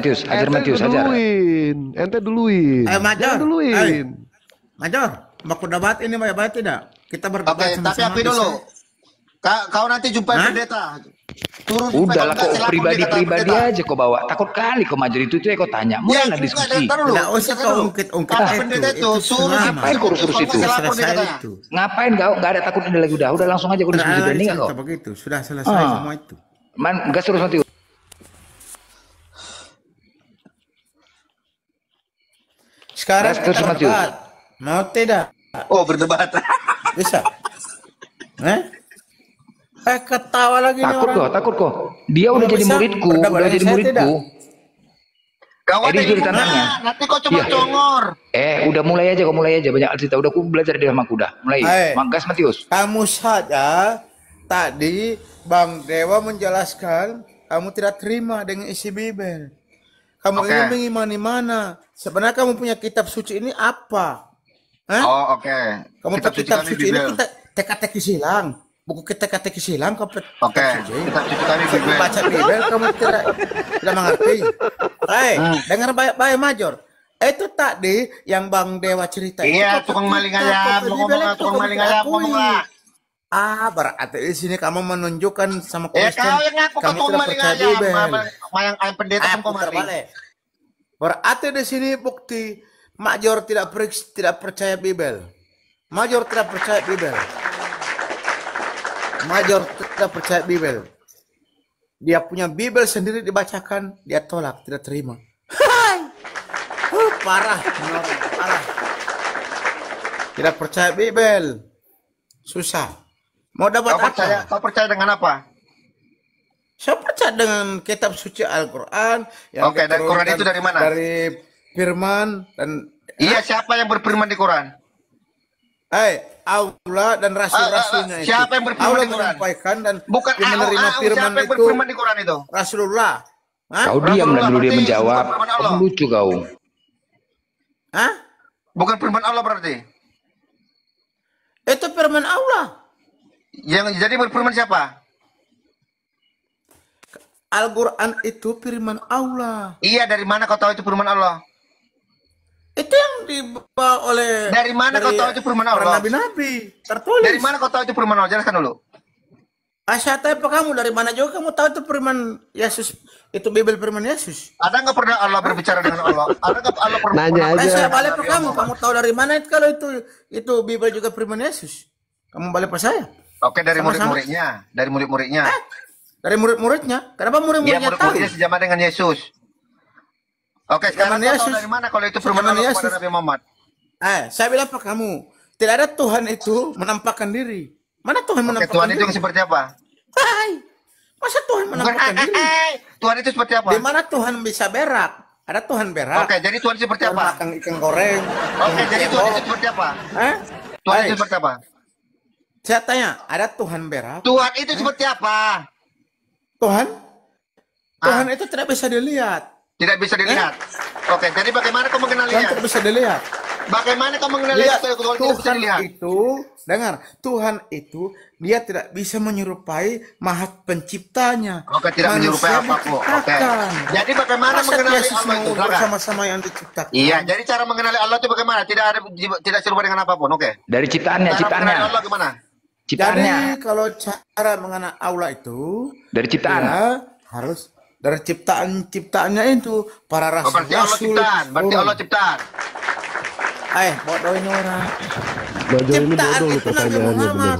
Matius ajar. Ente duluin. Major. Duluin. Major, baku debat ini baik-baik tidak? Kita berdebat Oke, tapi api dulu. Kau nanti jumpai pendeta. Turun Udahlah kok pribadi aja kau bawa. Takut kali kau Major itu ya kau tanya. Mulailah diskusi. Tidak usah kau ungkit-ungkit pendeta itu suruh ngapain kau urus itu? Ngapain kau? Nggak ada takut ini lagi udah langsung aja kau diskusi berani nggak kau? Begitu, sudah selesai semua itu. Gas terus Matius. Sekarang terus kita Matius. berdebat. Mau tidak? Oh, berdebat. Bisa? Ketawa lagi nih orang. Takut kok. Dia udah jadi muridku, Kawan Edis sudah ditantangnya. Nanti kau coba congor. Udah mulai aja banyak cerita. Udah aku belajar dari sama kuda. Mulai. Gas Matius. Kamu saja tadi Bang Dewa menjelaskan kamu tidak terima dengan isi Bible. Kamu ini mengimani mana? Sebenarnya kamu punya kitab suci ini apa? Oh, oke. Kamu punya kitab suci ini kita teka-teki silang. Buku kita teka-teki silang kamu kitab suci kami Bible. Baca Bible kamu tidak mengerti. Dengar baik-baik Major. Itu tadi yang Bang Dewa cerita. Iya, tukang maling ayam. Tukang maling ayam ngomong. Berarti di sini kamu menunjukkan sama Kristen kau yang ngaku kamu tidak percaya Bible. Ayam pendeta kamu terbalik. Berarti di sini bukti Major tidak percaya Bible. Major tidak percaya Bible. Major tidak percaya Bible. Dia punya Bible sendiri dibacakan, dia tolak, tidak terima. Parah. Tidak percaya Bible. Susah. Mau dapat apa? Kau percaya dengan apa? Saya percaya dengan kitab suci Al-Quran. Oke, dan Quran itu dari mana? Dari firman dan... Iya, siapa yang berfirman di Quran? Allah dan rasul-rasulnya itu. Siapa yang berfirman Allah di Quran? menyampaikan dan bukan menerima firman siapa yang itu. Berfirman di Quran itu? Rasulullah. Kau diam dan dulu dia menjawab. Kau lucu kau. Bukan firman Allah berarti? Itu firman Allah. Yang jadi berfirman siapa? Al-Quran itu firman Allah. Iya, dari mana kau tahu itu firman Allah? Itu yang dibawa oleh... Dari mana kau tahu itu firman Allah? Nabi-nabi. Tertulis. Dari mana kau tahu itu firman Allah? Jelaskan dulu. Saya tanya apa kamu, dari mana juga kamu tahu itu firman Yesus, itu Bible firman Yesus? Ada nggak pernah Allah berbicara dengan Allah? Ada nggak Allah pernah? Nanya aja. Saya balik ke kamu tahu dari mana itu kalau itu Bible juga firman Yesus? Kamu balik ke saya? Oke, dari murid-muridnya, dari murid-muridnya. Dari murid-muridnya? Kenapa murid-muridnya tahu? Murid-muridnya sejaman dengan Yesus. Oke, sekarang tahu dari mana kalau itu firman Allah kepada Nabi Muhammad? Saya bilang apa kamu? Tidak ada Tuhan itu menampakkan diri. Mana Tuhan menampakkan Tuhan diri? itu seperti apa? Masa Tuhan menampakkan diri? Tuhan itu seperti apa? Di mana Tuhan bisa berak? Ada Tuhan berak. Oke, jadi Tuhan seperti apa? Makan ikan goreng. Oke, jadi Tuhan itu seperti apa? Tuhan itu seperti apa? Saya tanya, ada Tuhan berak? Tuhan itu seperti apa? Tuhan itu tidak bisa dilihat. Tidak bisa dilihat. Oke, jadi bagaimana kau mengenalinya? Tuhan tidak bisa dilihat. Bagaimana kau mengenalinya? Tuhan itu dia tidak bisa menyerupai Maha Penciptanya. Oke, tidak menyerupai apapun. Oke. Jadi bagaimana mengenali Allah itu? Bersama-sama yang diciptakan. Iya, jadi cara mengenali Allah itu bagaimana? Tidak serupa dengan apapun. Oke. Dari ciptaannya, mengenali Allah gimana? Ciptaannya. Jadi kalau cara mengenal Allah itu dari ciptaan. Ya, harus dari ciptaannya itu para rasul. Berarti Allah ciptaan. Berarti Allah ciptaan. Bodohin orang. Ciptaan itu Nabi Muhammad.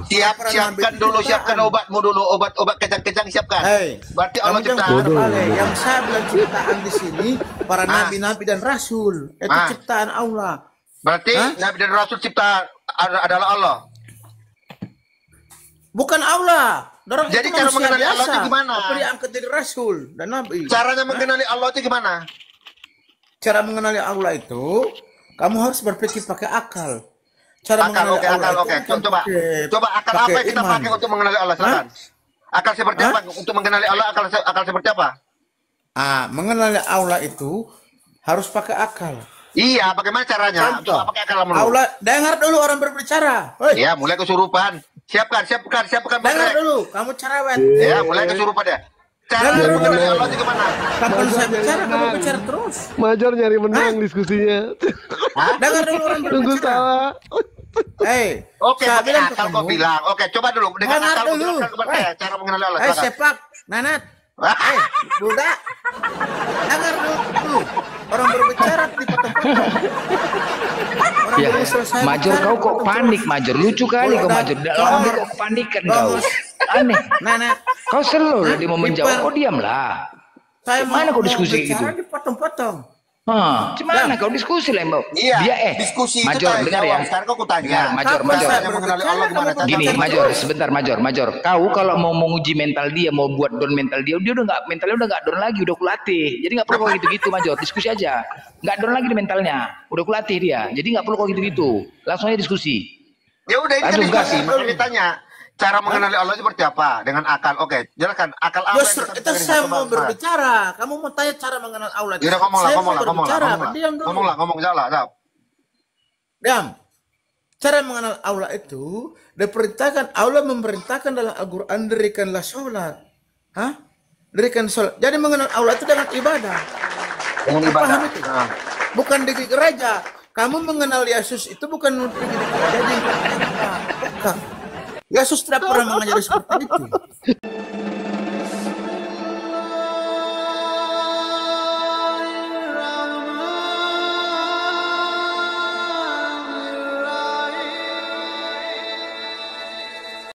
Siapkan dulu, siapkan obatmu dulu, obat kejang-kejang siapkan. Berarti Allah ciptaan. Yang saya bilang ciptaan di sini para nabi-nabi dan rasul. Itu ciptaan Allah. Berarti nabi dan rasul ciptaan adalah Allah. Bukan Allah. Jadi cara mengenali Allah itu gimana? Apa dia angkat jadi rasul dan nabi? Caranya mengenali Allah itu gimana? Cara mengenali Allah itu kamu harus berpikir pakai akal. Cara mengenali Allah itu coba akal apa yang kita pakai untuk mengenali Allah? Silakan. Akal seperti apa untuk mengenali Allah? Akal seperti apa? Mengenali Allah itu harus pakai akal. Iya, bagaimana caranya? Contoh, pakai akal dulu. Allah, dengar dulu orang berbicara. Iya, mulai kesurupan. Siapkan. Dengar dulu, kamu cerewet. Ya, mulai kesurupan ya. Cara mengenali Allah itu gimana? Kapan saya bicara, kamu bicara terus. Major nyari menang diskusinya. Dengar dulu orang berbicara. Tunggu salah. Oke, pakai akal kau bilang. Oke, coba dulu dengan akal kau bilang kepada saya cara mengenali Allah. Sepak, Nanat. Budak. Dengar dulu. Orang berbicara dipotong-potong. Ya, Major kau kok panik, Major. Lucu kali kau, Major. Orang kok kepanikan kau. Aneh. Kau selalu dia mau menjawab, kau diamlah. Mana kau diskusi gitu? Dipotong-potong. Gimana kau diskusi lah, Mbak? Iya, diskusi Major, dengar ya. Sekarang kau tanya. Major. Gini, Major, sebentar, Major. Kau kalau mau menguji mental dia, mau buat down mental dia mentalnya udah nggak down lagi, udah kulatih. Jadi nggak perlu kau gitu-gitu, Major. Diskusi aja. Nggak down lagi di mentalnya, udah kulatih dia. Jadi nggak perlu kau gitu-gitu. Langsung aja diskusi. Ya udah, ini kan diskusi. Makanya ditanya. Cara mengenali Allah seperti apa? Dengan akal. Oke, jelaskan akal apa? Itu saya mau berbicara. Kamu mau tanya cara mengenal Allah. Ya, ngomong, jawab. Diam. Cara mengenal Allah itu diperintahkan, Allah memerintahkan dalam Al-Quran, dirikanlah sholat. Dirikan sholat. Jadi mengenal Allah itu dengan ibadah. Dengan ibadah. Bukan di gereja. Kamu mengenal Yesus itu bukan di gereja. Bukan. Yesus tidak pernah mengajari seperti itu.